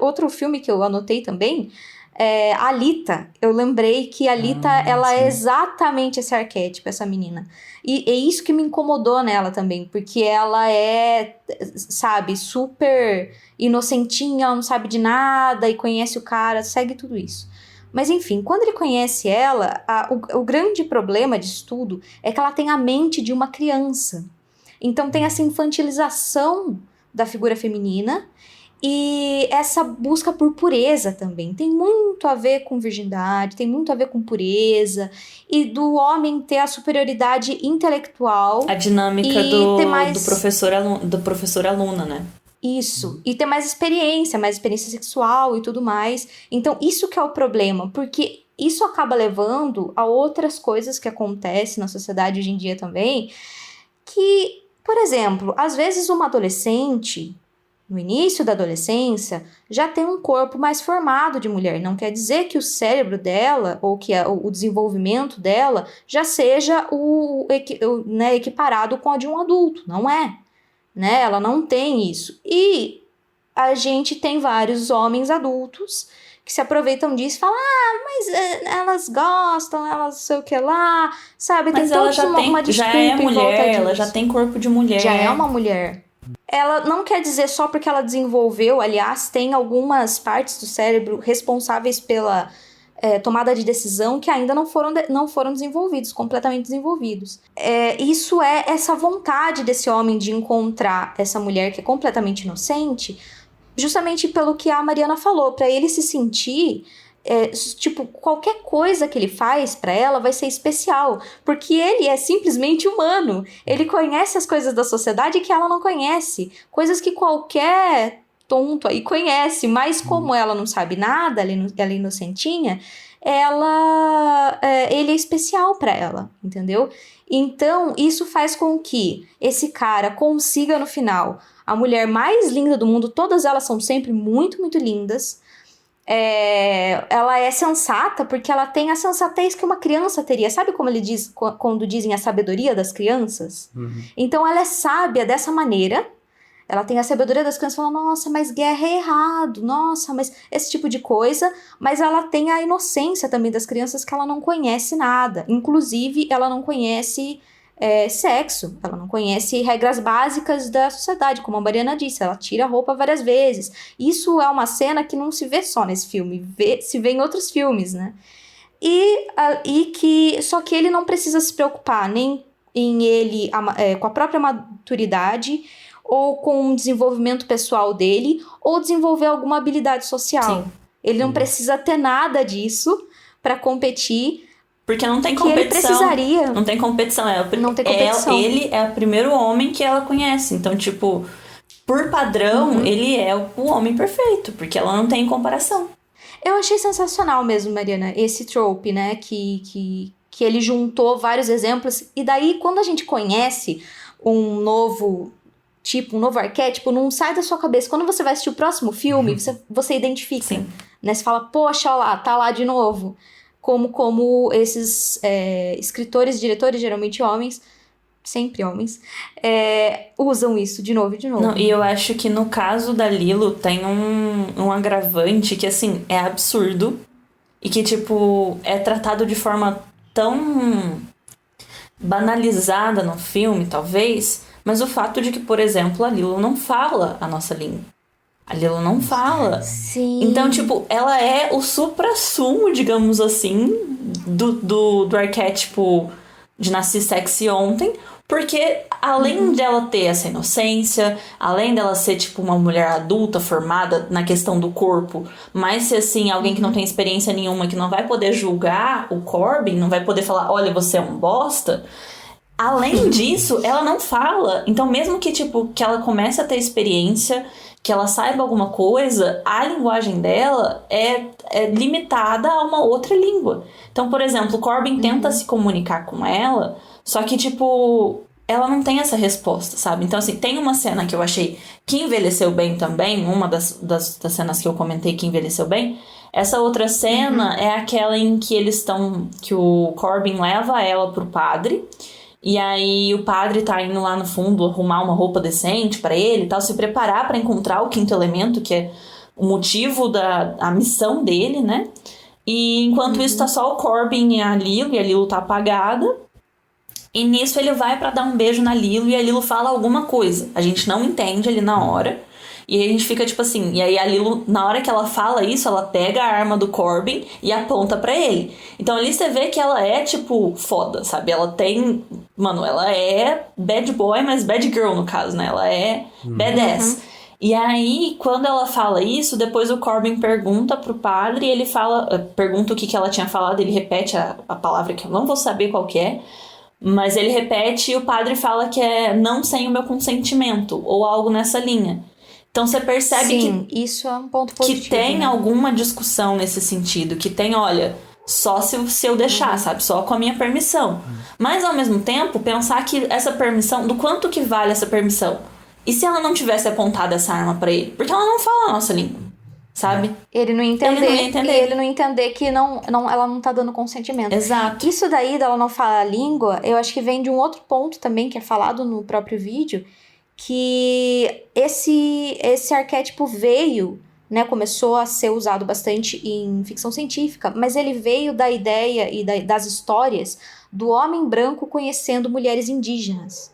Outro filme que eu anotei também é Alita. Eu lembrei que a Alita, ela é exatamente esse arquétipo, essa menina. E é isso que me incomodou nela também, porque ela é, sabe, super inocentinha, ela não sabe de nada e conhece o cara, segue tudo isso. Mas enfim, quando ele conhece ela, o grande problema disso tudo é que ela tem a mente de uma criança. Então tem essa infantilização da figura feminina e essa busca por pureza também. Tem muito a ver com virgindade, tem muito a ver com pureza e do homem ter a superioridade intelectual. A dinâmica do professor-aluna, né? Isso, e ter mais experiência sexual e tudo mais. Então isso que é o problema, porque isso acaba levando a outras coisas que acontecem na sociedade hoje em dia também, que... Por exemplo, às vezes uma adolescente, no início da adolescência, já tem um corpo mais formado de mulher. Não quer dizer que o cérebro dela, ou que o desenvolvimento dela, já seja equiparado com a de um adulto. Não é. Né? Ela não tem isso. E a gente tem vários homens adultos que se aproveitam disso e falam, mas elas gostam, elas sei o que lá, sabe? Mas tem ela já uma já é mulher, ela já tem corpo de mulher. Já é uma mulher. Ela não quer dizer só porque ela desenvolveu, aliás, tem algumas partes do cérebro responsáveis pela tomada de decisão que ainda não foram desenvolvidos, completamente desenvolvidos. Isso é essa vontade desse homem de encontrar essa mulher que é completamente inocente, justamente pelo que a Mariana falou, para ele se sentir, qualquer coisa que ele faz para ela vai ser especial, porque ele é simplesmente humano, ele conhece as coisas da sociedade que ela não conhece, coisas que qualquer tonto aí conhece, mas como ela não sabe nada, ela é inocentinha, ele é especial para ela, entendeu? Então, isso faz com que esse cara consiga, no final, a mulher mais linda do mundo. Todas elas são sempre muito, muito lindas. Ela é sensata porque ela tem a sensatez que uma criança teria. Sabe como ele diz quando dizem a sabedoria das crianças? Uhum. Então, ela é sábia dessa maneira. Ela tem a sabedoria das crianças, fala, nossa, mas guerra é errado, nossa, mas esse tipo de coisa. Mas ela tem a inocência também das crianças, que ela não conhece nada. Inclusive, ela não conhece sexo, ela não conhece regras básicas da sociedade, como a Mariana disse, ela tira a roupa várias vezes. Isso é uma cena que não se vê só nesse filme, se vê em outros filmes, né? Só que ele não precisa se preocupar nem em ele com a própria maturidade, ou com o desenvolvimento pessoal dele, ou desenvolver alguma habilidade social. Sim. Ele não precisa ter nada disso para competir. Porque não tem competição. Ele precisaria. Não tem competição. Não tem competição. Ele é o primeiro homem que ela conhece. Então, tipo, por padrão, ele é o homem perfeito, porque ela não tem comparação. Eu achei sensacional mesmo, Mariana, esse trope, né? Que ele juntou vários exemplos. E daí, quando a gente conhece um novo arquétipo, não sai da sua cabeça. Quando você vai assistir o próximo filme, você identifica. Sim. Né? Você fala, poxa, olha lá, tá lá de novo. Como esses escritores, diretores, geralmente homens, sempre homens, usam isso de novo e de novo. Não, e eu acho que no caso da Lilo tem um agravante que, assim, é absurdo e que, tipo, é tratado de forma tão banalizada no filme, talvez, mas o fato de que, por exemplo, a Lilo não fala a nossa língua. A Lilo não fala. Sim. Então, tipo, ela é o suprassumo, digamos assim, do arquétipo de nasci sexy ontem, Porque além dela ter essa inocência, além dela ser tipo uma mulher adulta, formada na questão do corpo, mas ser assim, alguém que não tem experiência nenhuma, que não vai poder julgar o Corbin, não vai poder falar, olha, você é um bosta. Além disso, ela não fala. Então mesmo que tipo, que ela comece a ter experiência, que ela saiba alguma coisa, a linguagem dela é limitada a uma outra língua. Então, por exemplo, o Corbin tenta se comunicar com ela, só que, tipo, ela não tem essa resposta, sabe? Então, assim, tem uma cena que eu achei que envelheceu bem também, uma das cenas que eu comentei que envelheceu bem. Essa outra cena é aquela em que eles estão, que o Corbin leva ela pro padre, e aí o padre tá indo lá no fundo arrumar uma roupa decente pra ele e tal, se preparar pra encontrar o quinto elemento, que é o motivo a missão dele, né? E enquanto isso tá só o Corbin e a Lilo tá apagada. E nisso ele vai pra dar um beijo na Lilo e a Lilo fala alguma coisa. A gente não entende ali na hora. E aí a gente fica tipo assim, e aí a Lilo, na hora que ela fala isso, ela pega a arma do Corbin e aponta pra ele. Então ali você vê que ela é tipo foda, sabe? Ela tem, mano, ela é bad boy, mas bad girl no caso, né? Ela é badass. E aí, quando ela fala isso, depois o Corbin pergunta pro padre e ele pergunta o que ela tinha falado, ele repete a palavra que eu não vou saber qual que é, mas ele repete e o padre fala que é não sem o meu consentimento, ou algo nessa linha. Então você percebe isso é um ponto positivo, que tem né? alguma discussão nesse sentido, que tem, olha, só se eu deixar, sabe? Só com a minha permissão. Mas ao mesmo tempo, pensar que essa permissão, do quanto que vale essa permissão? E se ela não tivesse apontado essa arma pra ele? Porque ela não fala a nossa língua, sabe? Ele não entender que ela não tá dando consentimento. Exato. Isso daí dela não falar a língua, eu acho que vem de um outro ponto também, que é falado no próprio vídeo, que esse arquétipo veio, né, começou a ser usado bastante em ficção científica, mas ele veio da ideia e das histórias do homem branco conhecendo mulheres indígenas.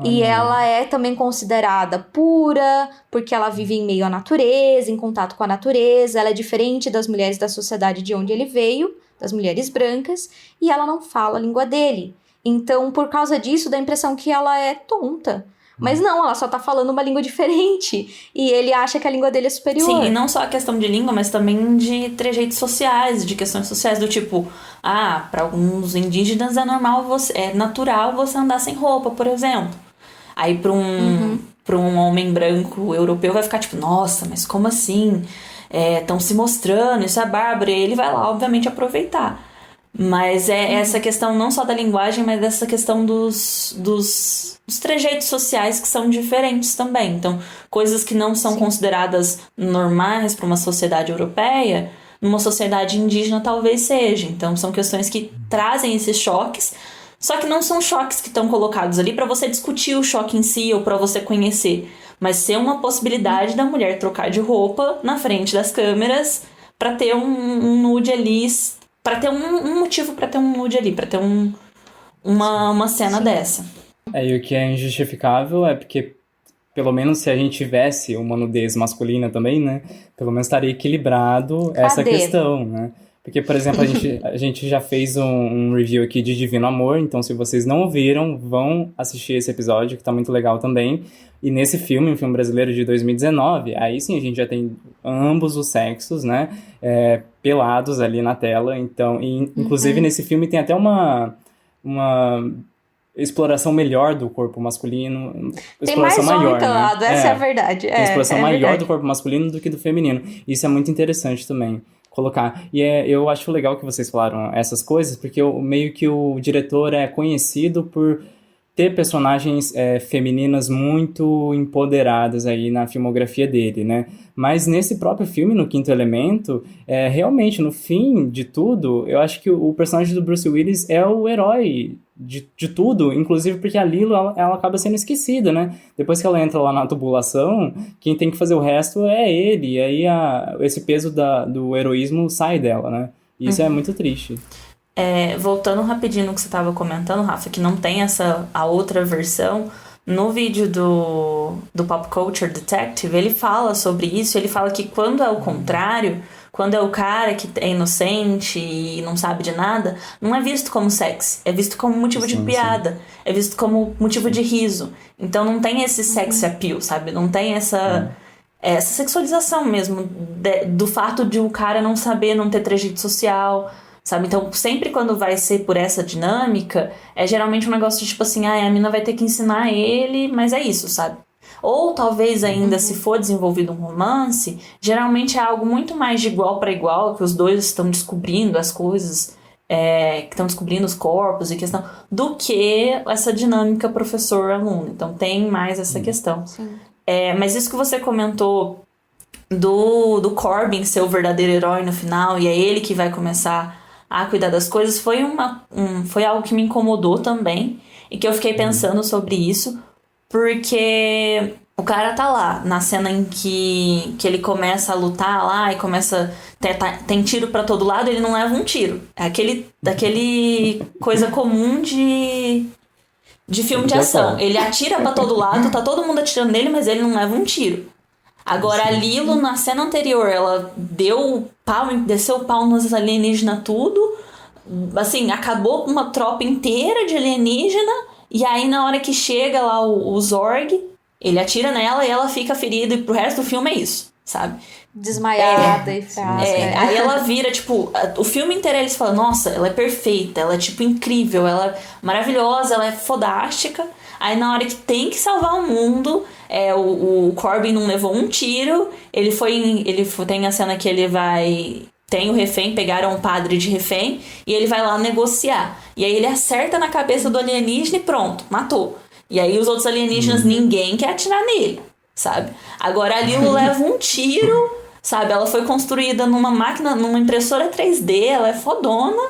E ela é também considerada pura, porque ela vive em meio à natureza, em contato com a natureza, ela é diferente das mulheres da sociedade de onde ele veio, das mulheres brancas, e ela não fala a língua dele. Então, por causa disso, dá a impressão que ela é tonta. Mas não, ela só tá falando uma língua diferente. E ele acha que a língua dele é superior. Sim, e não só a questão de língua, mas também de trejeitos sociais, de questões sociais, do tipo, para alguns indígenas é natural você andar sem roupa, por exemplo. Aí pra um homem branco europeu vai ficar tipo, nossa, mas como assim? Estão se mostrando, isso é bárbaro. E ele vai lá, obviamente, aproveitar. Mas essa questão não só da linguagem, mas dessa questão dos trejeitos sociais que são diferentes também. Então, coisas que não são consideradas normais para uma sociedade europeia, numa sociedade indígena talvez seja. Então, são questões que trazem esses choques, só que não são choques que estão colocados ali para você discutir o choque em si ou para você conhecer, mas ser uma possibilidade da mulher trocar de roupa na frente das câmeras para ter um nude ali, para ter um motivo para ter um nude ali, para ter uma cena dessa. E o que é injustificável é porque, pelo menos se a gente tivesse uma nudez masculina também, né? Pelo menos estaria equilibrado essa questão, né? Porque, por exemplo, a gente já fez um review aqui de Divino Amor, então se vocês não ouviram, vão assistir esse episódio, que tá muito legal também. E nesse filme, um filme brasileiro de 2019, aí sim a gente já tem ambos os sexos, né? Pelados ali na tela. Então, inclusive nesse filme tem até uma exploração melhor do corpo masculino. Tem mais homem pelado, essa é a verdade. Tem exploração maior do corpo masculino do que do feminino. Isso é muito interessante também colocar. E eu acho legal que vocês falaram essas coisas, porque meio que o diretor é conhecido por ter personagens femininas muito empoderadas aí na filmografia dele, né? Mas nesse próprio filme, no Quinto Elemento, realmente, no fim de tudo, eu acho que o personagem do Bruce Willis é o herói de tudo, inclusive porque a Lilo, ela acaba sendo esquecida, né? Depois que ela entra lá na tubulação, quem tem que fazer o resto é ele, e aí esse peso do heroísmo sai dela, né? E isso é muito triste. Voltando rapidinho no que você estava comentando, Rafa, que não tem a outra versão, no vídeo do Pop Culture Detective, ele fala sobre isso, ele fala que quando é o contrário, quando é o cara que é inocente e não sabe de nada, não é visto como sexy, é visto como motivo de piada, é visto como motivo de riso. Então não tem esse sex appeal, sabe? Não tem essa sexualização mesmo do fato de o cara não saber, não ter trejeito social, sabe? Então sempre quando vai ser por essa dinâmica, é geralmente um negócio de tipo assim, a mina vai ter que ensinar ele, mas é isso, sabe? Ou talvez ainda, se for desenvolvido um romance, geralmente é algo muito mais de igual para igual, que os dois estão descobrindo as coisas, que estão descobrindo os corpos e questão, do que essa dinâmica professor-aluno. Então tem mais essa questão. Mas isso que você comentou do Corbin ser o verdadeiro herói no final, e é ele que vai começar a cuidar das coisas, foi algo que me incomodou também, e que eu fiquei pensando sobre isso. Porque o cara tá lá, na cena em que ele começa a lutar lá e começa... Tem tiro pra todo lado, ele não leva um tiro. É daquele coisa comum de filme de ação. Ele atira pra todo lado, tá todo mundo atirando nele, mas ele não leva um tiro. Agora, a Lilo, na cena anterior, ela desceu o pau nos alienígenas tudo. Assim, acabou uma tropa inteira de alienígena. E aí, na hora que chega lá o Zorg, ele atira nela e ela fica ferida. E pro resto do filme é isso, sabe? Desmaiada e fraca. Aí ela vira, tipo... O filme inteiro eles falam, nossa, ela é perfeita, ela é, tipo, incrível, ela é maravilhosa, ela é fodástica. Aí, na hora que tem que salvar o mundo, o Corbin não levou um tiro. Tem a cena que ele vai... Tem o refém, pegaram um padre de refém, e ele vai lá negociar. E aí ele acerta na cabeça do alienígena e pronto, matou. E aí os outros alienígenas, ninguém quer atirar nele, sabe? Agora a Lilo leva um tiro, sabe? Ela foi construída numa máquina, numa impressora 3D, ela é fodona.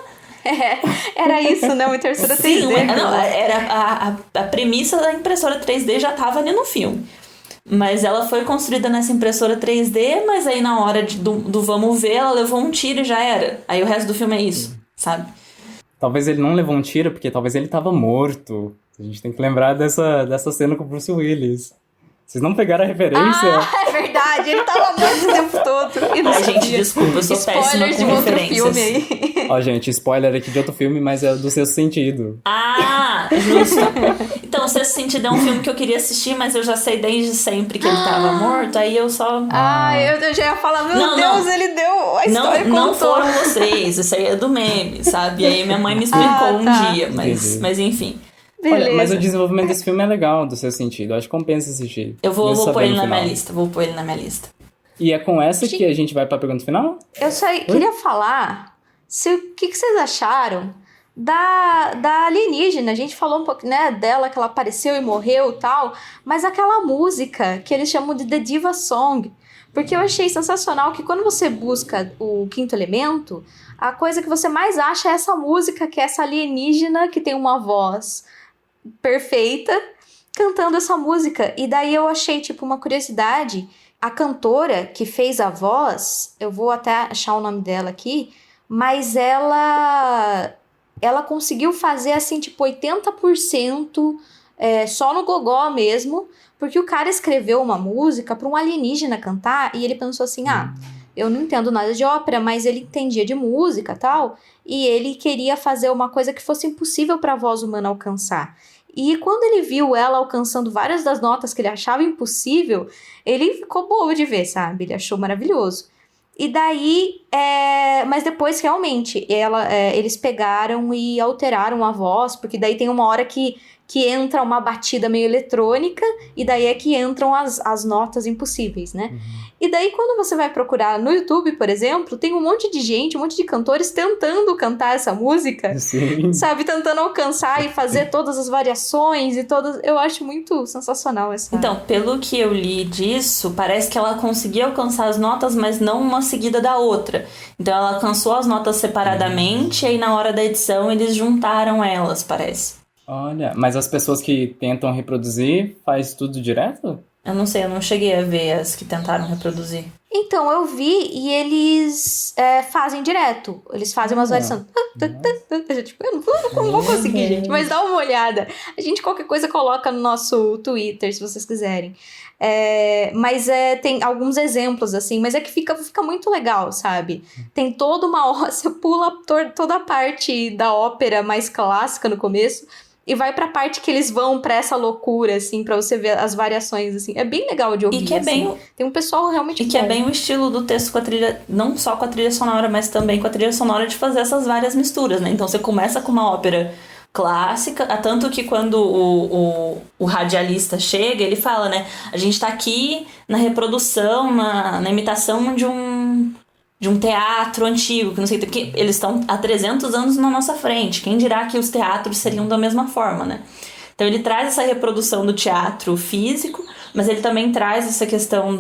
Era isso, né? Uma impressora 3D. Sim, era a premissa da impressora 3D já tava ali no filme. Mas ela foi construída nessa impressora 3D, mas aí na hora do vamos ver, ela levou um tiro e já era. Aí o resto do filme é isso, sabe? Talvez ele não levou um tiro, porque talvez ele tava morto. A gente tem que lembrar dessa cena com o Bruce Willis. Vocês não pegaram a referência? É verdade, ele tava morto o tempo todo. E não gente, desculpa, eu sou péssima com de outro referências. filme aí. Ó, gente, spoiler aqui de outro filme, mas é do Sexto Sentido. Ah, justo. Então, Sexto Sentido é um filme que eu queria assistir, mas eu já sei desde sempre que ele tava morto, aí eu só... eu já ia falar, meu Deus, ele deu a história e não contou. foram vocês, isso aí é do meme, sabe? E aí minha mãe me explicou um dia, mas enfim... Beleza. Olha, mas o desenvolvimento desse filme é legal, do Seu Sentido. Eu acho que compensa assistir. Eu vou pôr ele na minha final. lista. E é com essa que a gente vai pra pergunta final? Eu só queria falar o que vocês acharam da alienígena. A gente falou um pouco, né, dela, que ela apareceu e morreu e tal, mas aquela música que eles chamam de The Diva Song, porque eu achei sensacional que quando você busca o Quinto Elemento, a coisa que você mais acha é essa música, que é essa alienígena que tem uma voz perfeita cantando essa música. E daí eu achei, tipo, uma curiosidade. A cantora que fez a voz, eu vou até achar o nome dela aqui, mas ela conseguiu fazer, assim, tipo, 80% só no gogó mesmo, porque o cara escreveu uma música para um alienígena cantar e ele pensou assim, eu não entendo nada de ópera, mas ele entendia de música e tal, e ele queria fazer uma coisa que fosse impossível para a voz humana alcançar. E quando ele viu ela alcançando várias das notas que ele achava impossível, ele ficou bobo de ver, sabe? Ele achou maravilhoso. E daí, mas depois realmente, eles pegaram e alteraram a voz, porque daí tem uma hora que entra uma batida meio eletrônica, e daí é que entram as notas impossíveis, né? E daí, quando você vai procurar no YouTube, por exemplo, tem um monte de gente, um monte de cantores tentando cantar essa música, Sim. sabe? Tentando alcançar e fazer todas as variações e todas... Eu acho muito sensacional essa... Então, pelo que eu li disso, parece que ela conseguia alcançar as notas, mas não uma seguida da outra. Então, ela alcançou as notas separadamente, e aí na hora da edição eles juntaram elas, parece. Olha, mas as pessoas que tentam reproduzir faz tudo direto? Eu não sei, eu não cheguei a ver as que tentaram reproduzir. Então, eu vi e eles fazem direto. Eles fazem umas variações. Tipo, eu não vou conseguir, gente. Mas dá uma olhada. A gente, qualquer coisa, coloca no nosso Twitter, se vocês quiserem. Mas tem alguns exemplos, assim. Mas é que fica muito legal, sabe? Tem toda uma hora... Você pula toda a parte da ópera mais clássica no começo... E vai pra parte que eles vão pra essa loucura, assim, pra você ver as variações, assim. É bem legal de ouvir, E que é assim. bem... Tem um pessoal realmente E que é bem o estilo do texto com a trilha... Não só com a trilha sonora, mas também com a trilha sonora de fazer essas várias misturas, né? Então você começa com uma ópera clássica, tanto que quando o radialista chega, ele fala, né? A gente tá aqui na reprodução, na imitação de um teatro antigo, que não sei o que, eles estão há 300 anos na nossa frente. Quem dirá que os teatros seriam da mesma forma, né? Então ele traz essa reprodução do teatro físico, mas ele também traz essa questão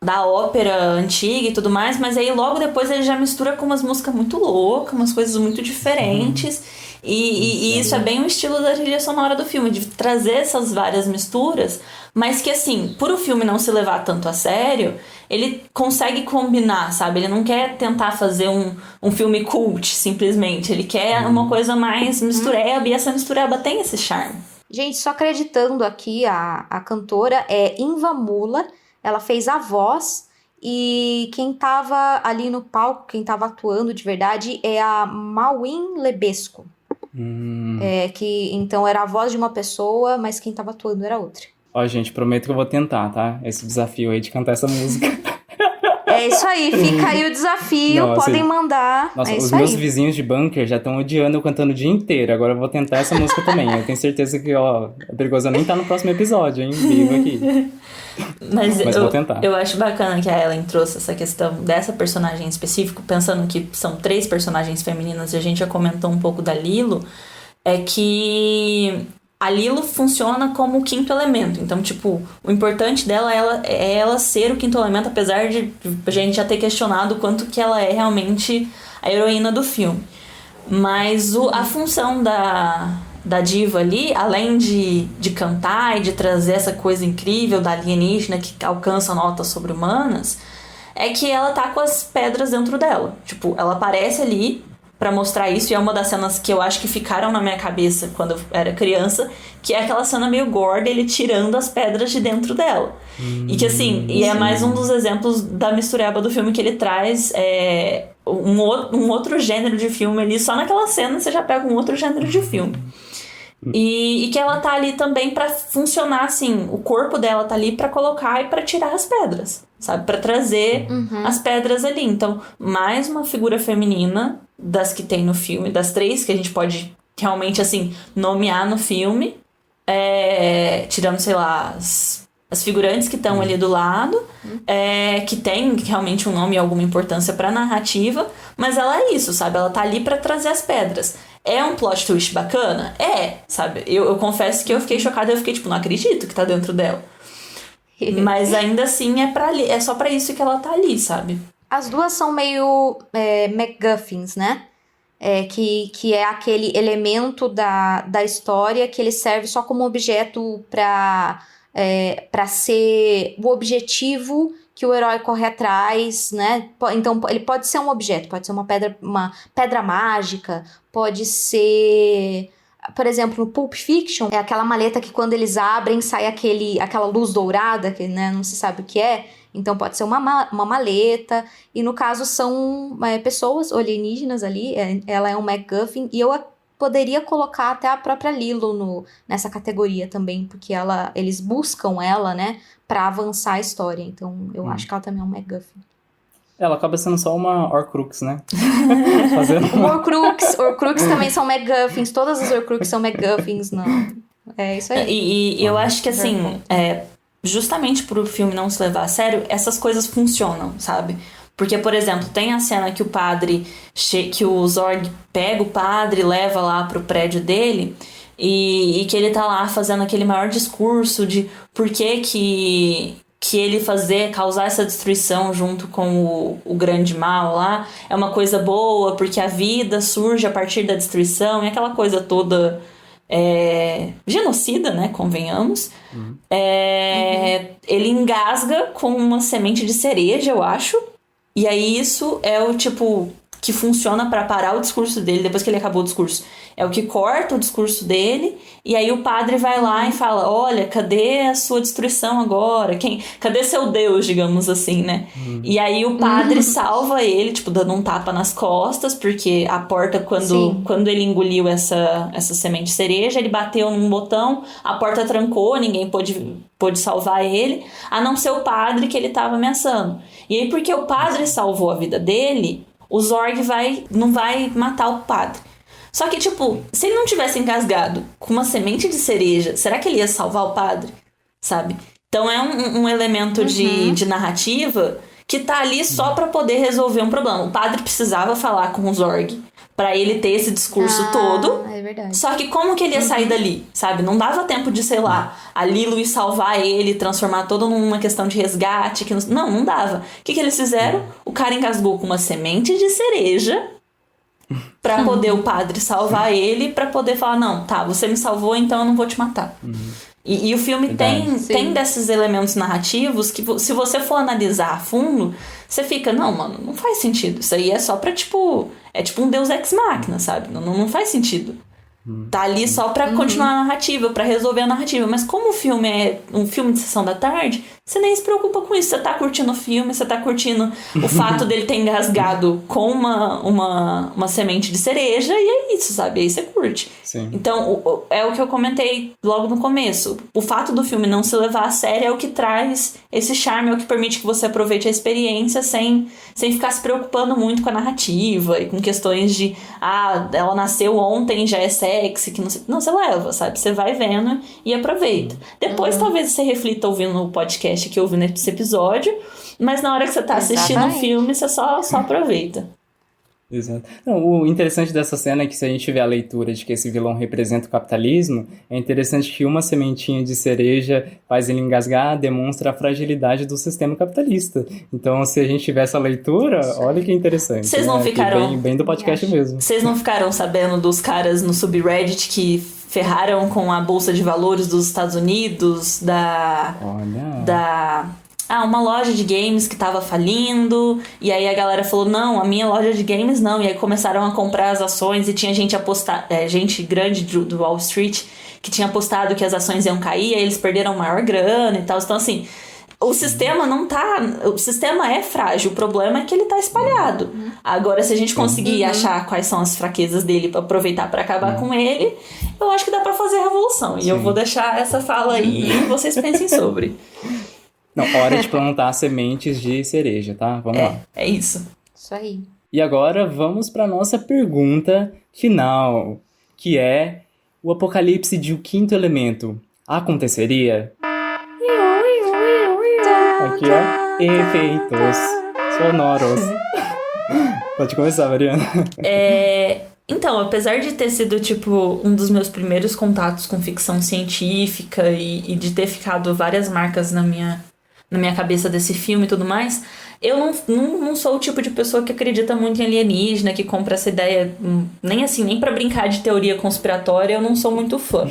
da ópera antiga e tudo mais, mas aí logo depois ele já mistura com umas músicas muito loucas, umas coisas muito diferentes, e isso é bem o estilo da trilha sonora do filme, de trazer essas várias misturas, mas que assim, por o filme não se levar tanto a sério, ele consegue combinar, sabe? Ele não quer tentar fazer um filme cult, simplesmente. Ele quer uma coisa mais mistureba, e essa mistureba tem esse charme. Gente, só acreditando aqui, a cantora é Inva Mula. Ela fez a voz. E quem tava ali no palco, quem tava atuando de verdade, é a Mawin Lebesco. Que então era a voz de uma pessoa, mas quem tava atuando era outra. Ó, gente, prometo que eu vou tentar, tá? Esse desafio aí de cantar essa música. É isso aí, fica aí o desafio, Nossa, podem mandar. Nossa, é os isso meus aí. vizinhos de bunker já estão odiando eu cantando o dia inteiro. Agora eu vou tentar essa música também. Eu tenho certeza que, ó, a Perigosa nem tá no próximo episódio, hein? Vivo aqui. Mas vou tentar. Eu acho bacana que a Ellen trouxe essa questão dessa personagem em específico, pensando que são 3 personagens femininas, e a gente já comentou um pouco da Lilo, é que a Lilo funciona como o quinto elemento. Então, tipo, o importante dela é ela ser o quinto elemento, apesar de a gente já ter questionado o quanto que ela é realmente a heroína do filme. Mas a função da diva ali, além de cantar e de trazer essa coisa incrível da alienígena que alcança notas sobre-humanas, é que ela tá com as pedras dentro dela. Tipo, ela aparece ali pra mostrar isso, e é uma das cenas que eu acho que ficaram na minha cabeça quando eu era criança, que é aquela cena meio gore dele tirando as pedras de dentro dela. E que assim, e é mais um dos exemplos da mistureba do filme que ele traz, um outro gênero de filme ali, só naquela cena você já pega um outro gênero de filme. E que ela tá ali também pra funcionar assim, o corpo dela tá ali pra colocar e pra tirar as pedras, sabe? Pra trazer as pedras ali. Então, mais uma figura feminina das que tem no filme, das 3 que a gente pode realmente, assim, nomear no filme, tirando, sei lá, as figurantes que estão ali do lado, que tem realmente um nome e alguma importância pra narrativa, mas ela é isso, sabe? Ela tá ali pra trazer as pedras. É um plot twist bacana? Sabe? Eu confesso que eu fiquei chocada, eu fiquei tipo, não acredito que tá dentro dela. Mas ainda assim é só pra isso que ela tá ali, sabe? As duas são meio MacGuffins, né? Que é aquele elemento da história que ele serve só como objeto pra ser o objetivo que o herói corre atrás, né? Então, ele pode ser um objeto, pode ser uma pedra mágica, pode ser... Por exemplo, no Pulp Fiction, é aquela maleta que quando eles abrem sai aquela luz dourada, que, né, não se sabe o que é. Então pode ser uma maleta. E no caso são pessoas alienígenas ali, ela é um MacGuffin. E eu poderia colocar até a própria Lilo nessa categoria também, porque eles buscam ela, né, pra avançar a história. Então eu acho que ela também é um MacGuffin. Ela acaba sendo só uma Horcrux, né? Horcrux também são MacGuffins. Todas as Horcrux são MacGuffins, não. É isso aí. E eu acho que, assim, justamente pro filme não se levar a sério, essas coisas funcionam, sabe? Porque, por exemplo, tem a cena que que o Zorg pega o padre e leva lá pro prédio dele, e que ele tá lá fazendo aquele maior discurso de por que ele causar essa destruição junto com o grande mal lá é uma coisa boa, porque a vida surge a partir da destruição, e aquela coisa toda genocida, né? Convenhamos. Ele engasga com uma semente de cereja, eu acho. E aí isso é o tipo que funciona pra parar o discurso dele depois que ele acabou o discurso. É o que corta o discurso dele, e aí o padre vai lá e fala, olha, cadê a sua destruição agora? Cadê seu Deus, digamos assim, né? E aí o padre salva ele, tipo, dando um tapa nas costas, porque a porta, quando ele engoliu essa semente de cereja, ele bateu num botão, a porta trancou, ninguém pôde salvar ele, a não ser o padre que ele tava ameaçando. E aí, porque o padre salvou a vida dele, o Zorg não vai matar o padre. Só que, tipo, se ele não tivesse engasgado com uma semente de cereja, será que ele ia salvar o padre? Sabe? Então é um elemento de narrativa que tá ali só pra poder resolver um problema. O padre precisava falar com o Zorg pra ele ter esse discurso todo. É verdade. Só que como que ele ia sair dali, sabe? Não dava tempo de, sei lá, a Lilo ir salvar ele, transformar toda numa questão de resgate. Não dava. O que eles fizeram? O cara engasgou com uma semente de cereja pra poder o padre salvar ele, pra poder falar, não, tá, você me salvou, então eu não vou te matar. E o filme tem desses elementos narrativos que, se você for analisar a fundo, você fica, não, mano, não faz sentido. Isso aí é só pra, tipo... É tipo um Deus Ex Machina, sabe? Não faz sentido. Tá ali só pra continuar a narrativa, pra resolver a narrativa. Mas como o filme é um filme de sessão da tarde, você nem se preocupa com isso. Você tá curtindo o filme, você tá curtindo o fato dele ter engasgado com uma semente de cereja, e é isso, sabe? Aí você curte. Sim. Então, é o que eu comentei logo no começo. O fato do filme não se levar a sério é o que traz esse charme, é o que permite que você aproveite a experiência sem ficar se preocupando muito com a narrativa e com questões de, ela nasceu ontem, já é sexy, que não sei. Não, você leva, sabe? Você vai vendo e aproveita. Depois, talvez você reflita ouvindo o podcast que ouvindo esse episódio, mas na hora que você tá assistindo o filme, você só aproveita. Exato. Não, o interessante dessa cena é que, se a gente tiver a leitura de que esse vilão representa o capitalismo, é interessante que uma sementinha de cereja faz ele engasgar, demonstra a fragilidade do sistema capitalista. Então, se a gente tiver essa leitura, olha que interessante. Vocês não ficaram... Bem do podcast mesmo. Vocês não ficaram sabendo dos caras no subreddit que ferraram com a bolsa de valores dos Estados Unidos, uma loja de games que tava falindo, e aí a galera falou, não, a minha loja de games não, e aí começaram a comprar as ações, e tinha gente gente grande do Wall Street que tinha apostado que as ações iam cair, aí eles perderam maior grana e tal. Então, assim, o sistema o sistema é frágil, o problema é que ele tá espalhado. Agora, se a gente conseguir achar quais são as fraquezas dele pra aproveitar pra acabar com ele, eu acho que dá pra fazer a revolução. E eu vou deixar essa fala aí e vocês pensem sobre. Não, hora de plantar sementes de cereja, tá? Vamos lá. É isso. Isso aí. E agora vamos para nossa pergunta final, que é: o apocalipse de O Quinto Elemento aconteceria? Aqui, ó, efeitos sonoros. Pode começar, Mariana. Então, apesar de ter sido, tipo, um dos meus primeiros contatos com ficção científica e de ter ficado várias marcas na minha cabeça desse filme e tudo mais, eu não sou o tipo de pessoa que acredita muito em alienígena, que compra essa ideia, nem pra brincar de teoria conspiratória, eu não sou muito fã.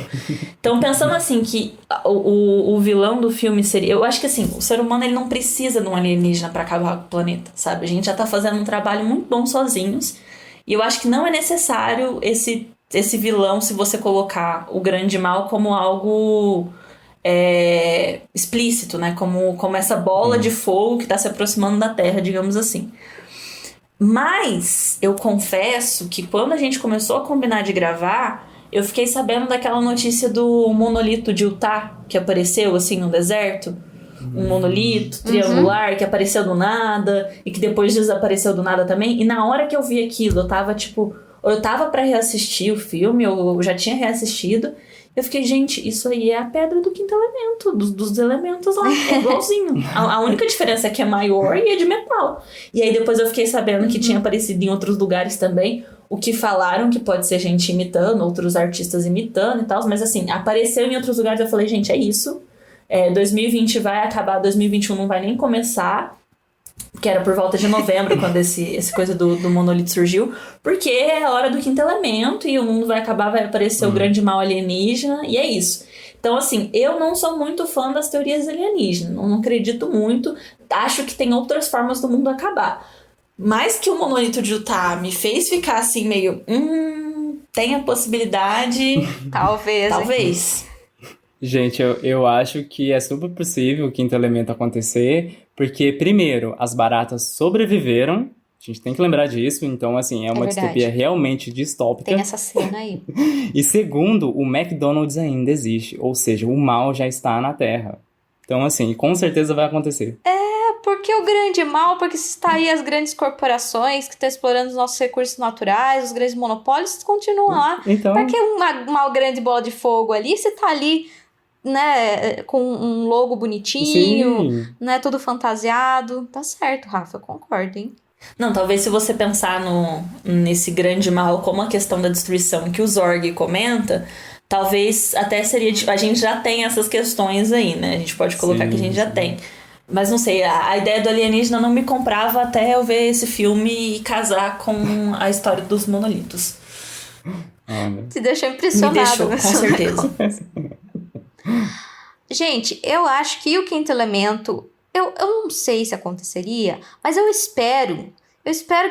Então, pensando assim, que o vilão do filme seria... Eu acho que, assim, o ser humano, ele não precisa de um alienígena pra acabar com o planeta, sabe? A gente já tá fazendo um trabalho muito bom sozinhos, e eu acho que não é necessário esse vilão, se você colocar o grande mal como algo... explícito, né? Como essa bola de fogo que está se aproximando da Terra, digamos assim. Mas eu confesso que quando a gente começou a combinar de gravar, eu fiquei sabendo daquela notícia do monolito de Utah que apareceu assim no deserto. Um monolito triangular que apareceu do nada e que depois desapareceu do nada também. E na hora que eu vi aquilo, eu tava pra reassistir o filme, eu já tinha reassistido. Eu fiquei, gente, isso aí é a pedra do quinto elemento, dos elementos lá, é igualzinho. A única diferença é que é maior e é de metal. E aí depois eu fiquei sabendo que tinha aparecido em outros lugares também, o que falaram que pode ser gente imitando, outros artistas imitando e tal, mas assim, apareceu em outros lugares, eu falei, gente, é isso. 2020 vai acabar, 2021 não vai nem começar. que era por volta de novembro, quando esse coisa do monolito surgiu, porque é a hora do quinto elemento e o mundo vai acabar, vai aparecer o grande mal alienígena, e é isso. Então, assim, eu não sou muito fã das teorias alienígenas, não acredito muito, acho que tem outras formas do mundo acabar. Mas que o monolito de Utah me fez ficar assim, meio, tem a possibilidade... Talvez. Gente, eu acho que é super possível o quinto elemento acontecer, porque, primeiro, as baratas sobreviveram, a gente tem que lembrar disso, então, assim, é uma distopia realmente distópica. Tem essa cena aí. E segundo, o McDonald's ainda existe, ou seja, o mal já está na Terra. Então, assim, com certeza vai acontecer. Porque o grande mal, porque se está aí as grandes corporações que estão explorando os nossos recursos naturais, os grandes monopólios continuam lá. Então... Para que uma grande bola de fogo ali, você tá ali, né, com um logo bonitinho, Sim. né, tudo fantasiado. Tá certo, Rafa, eu concordo, hein? Não, talvez se você pensar nesse grande mal como a questão da destruição que o Zorg comenta, talvez até seria... A gente já tem essas questões aí, né? A gente pode colocar que a gente já tem. Mas não sei, a ideia do alienígena não me comprava até eu ver esse filme e casar com a história dos monolitos. Te deixou impressionado. Me deixou, com certeza. Gente, eu acho que o quinto elemento... Eu não sei se aconteceria, mas eu espero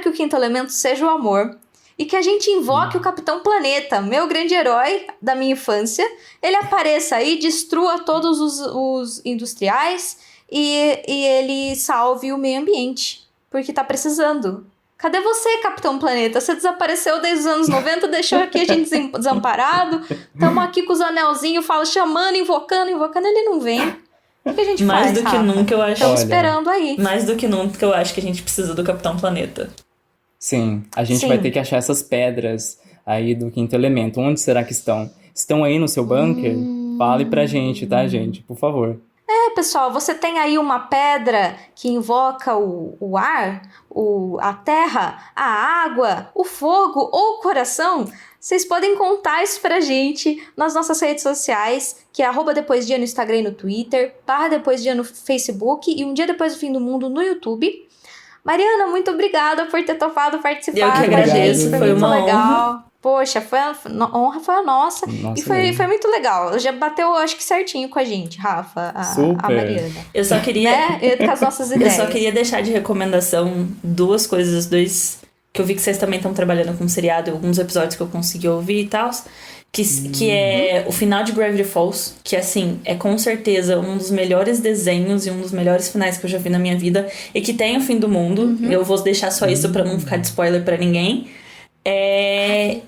que o quinto elemento seja o amor. E que a gente invoque o Capitão Planeta, meu grande herói da minha infância. Ele apareça aí, destrua todos os industriais... E ele salve o meio ambiente, porque tá precisando. Cadê você, Capitão Planeta? Você desapareceu desde os anos 90, deixou aqui a gente desamparado. Tamo aqui com os anelzinhos, chamando, invocando, ele não vem. O que a gente mais faz, do que Rafa? nunca, eu acho. Estamos esperando aí. Mais do que nunca, eu acho que a gente precisa do Capitão Planeta. Sim, a gente vai ter que achar essas pedras aí do quinto elemento. Onde será que estão? Estão aí no seu bunker? Fale pra gente, tá, gente? Por favor. Pessoal, você tem aí uma pedra que invoca o ar, a terra, a água, o fogo ou o coração? Vocês podem contar isso pra gente nas nossas redes sociais, que é @depoisdia no Instagram e no Twitter, /depoisdia no Facebook e Um Dia Depois do Fim do Mundo no YouTube. Mariana, muito obrigada por ter topado participar. Eu que agradeço, foi muito uma legal. honra. Poxa, a honra foi a nossa. Nossa, E foi muito legal. Já bateu, acho que certinho com a gente, Rafa, a Mariana. Eu só queria... Né? Com as nossas ideias. Eu só queria deixar de recomendação duas coisas, que eu vi que vocês também estão trabalhando com seriado, alguns episódios que eu consegui ouvir e tal, que é o final de Gravity Falls, que assim, é com certeza um dos melhores desenhos e um dos melhores finais que eu já vi na minha vida, e que tem o fim do mundo. Eu vou deixar só isso pra não ficar de spoiler pra ninguém.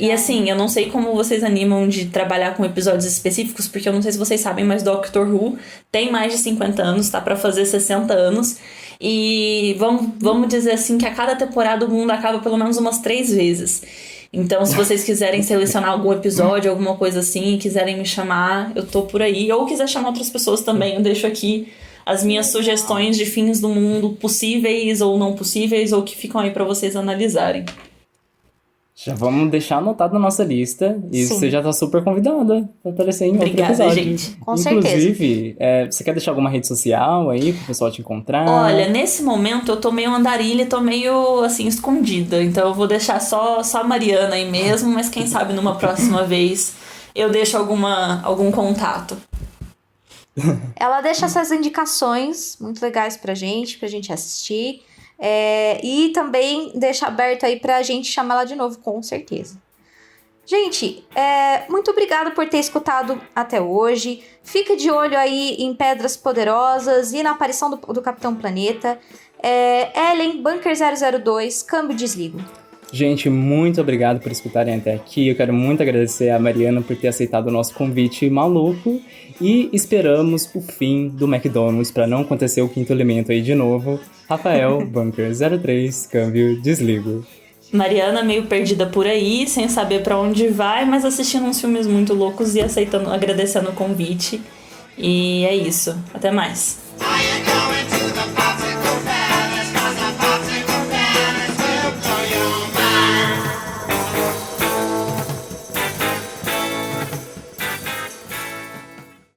E assim, eu não sei como vocês animam de trabalhar com episódios específicos, porque eu não sei se vocês sabem, mas Doctor Who tem mais de 50 anos, tá pra fazer 60 anos. E vamos dizer assim que a cada temporada o mundo acaba pelo menos umas 3 vezes. Então, se vocês quiserem selecionar algum episódio, alguma coisa assim, e quiserem me chamar, eu tô por aí. Ou quiser chamar outras pessoas também, eu deixo aqui as minhas sugestões de fins do mundo possíveis ou não possíveis, ou que ficam aí pra vocês analisarem. Já vamos deixar anotado na nossa lista. E Sim. você já tá super convidada pra aparecer em outro episódio. Gente. Com certeza. Inclusive, você quer deixar alguma rede social aí pro pessoal te encontrar? Olha, nesse momento eu tô meio andarilha, tô meio, assim, escondida. Então eu vou deixar só a Mariana aí mesmo, mas quem sabe numa próxima vez eu deixo algum contato. Ela deixa essas indicações muito legais pra gente assistir. E também deixa aberto aí pra gente chamar ela de novo, com certeza. Gente, muito obrigada por ter escutado até hoje. Fica de olho aí em Pedras Poderosas e na aparição do Capitão Planeta. Ellen, Bunker 002, câmbio desligo. Gente, muito obrigado por escutarem até aqui. Eu quero muito agradecer a Mariana por ter aceitado o nosso convite maluco. E esperamos o fim do McDonald's para não acontecer o quinto elemento aí de novo. Rafael, Bunker 03, câmbio desligo. Mariana meio perdida por aí, sem saber pra onde vai, mas assistindo uns filmes muito loucos e agradecendo o convite. E é isso. Até mais.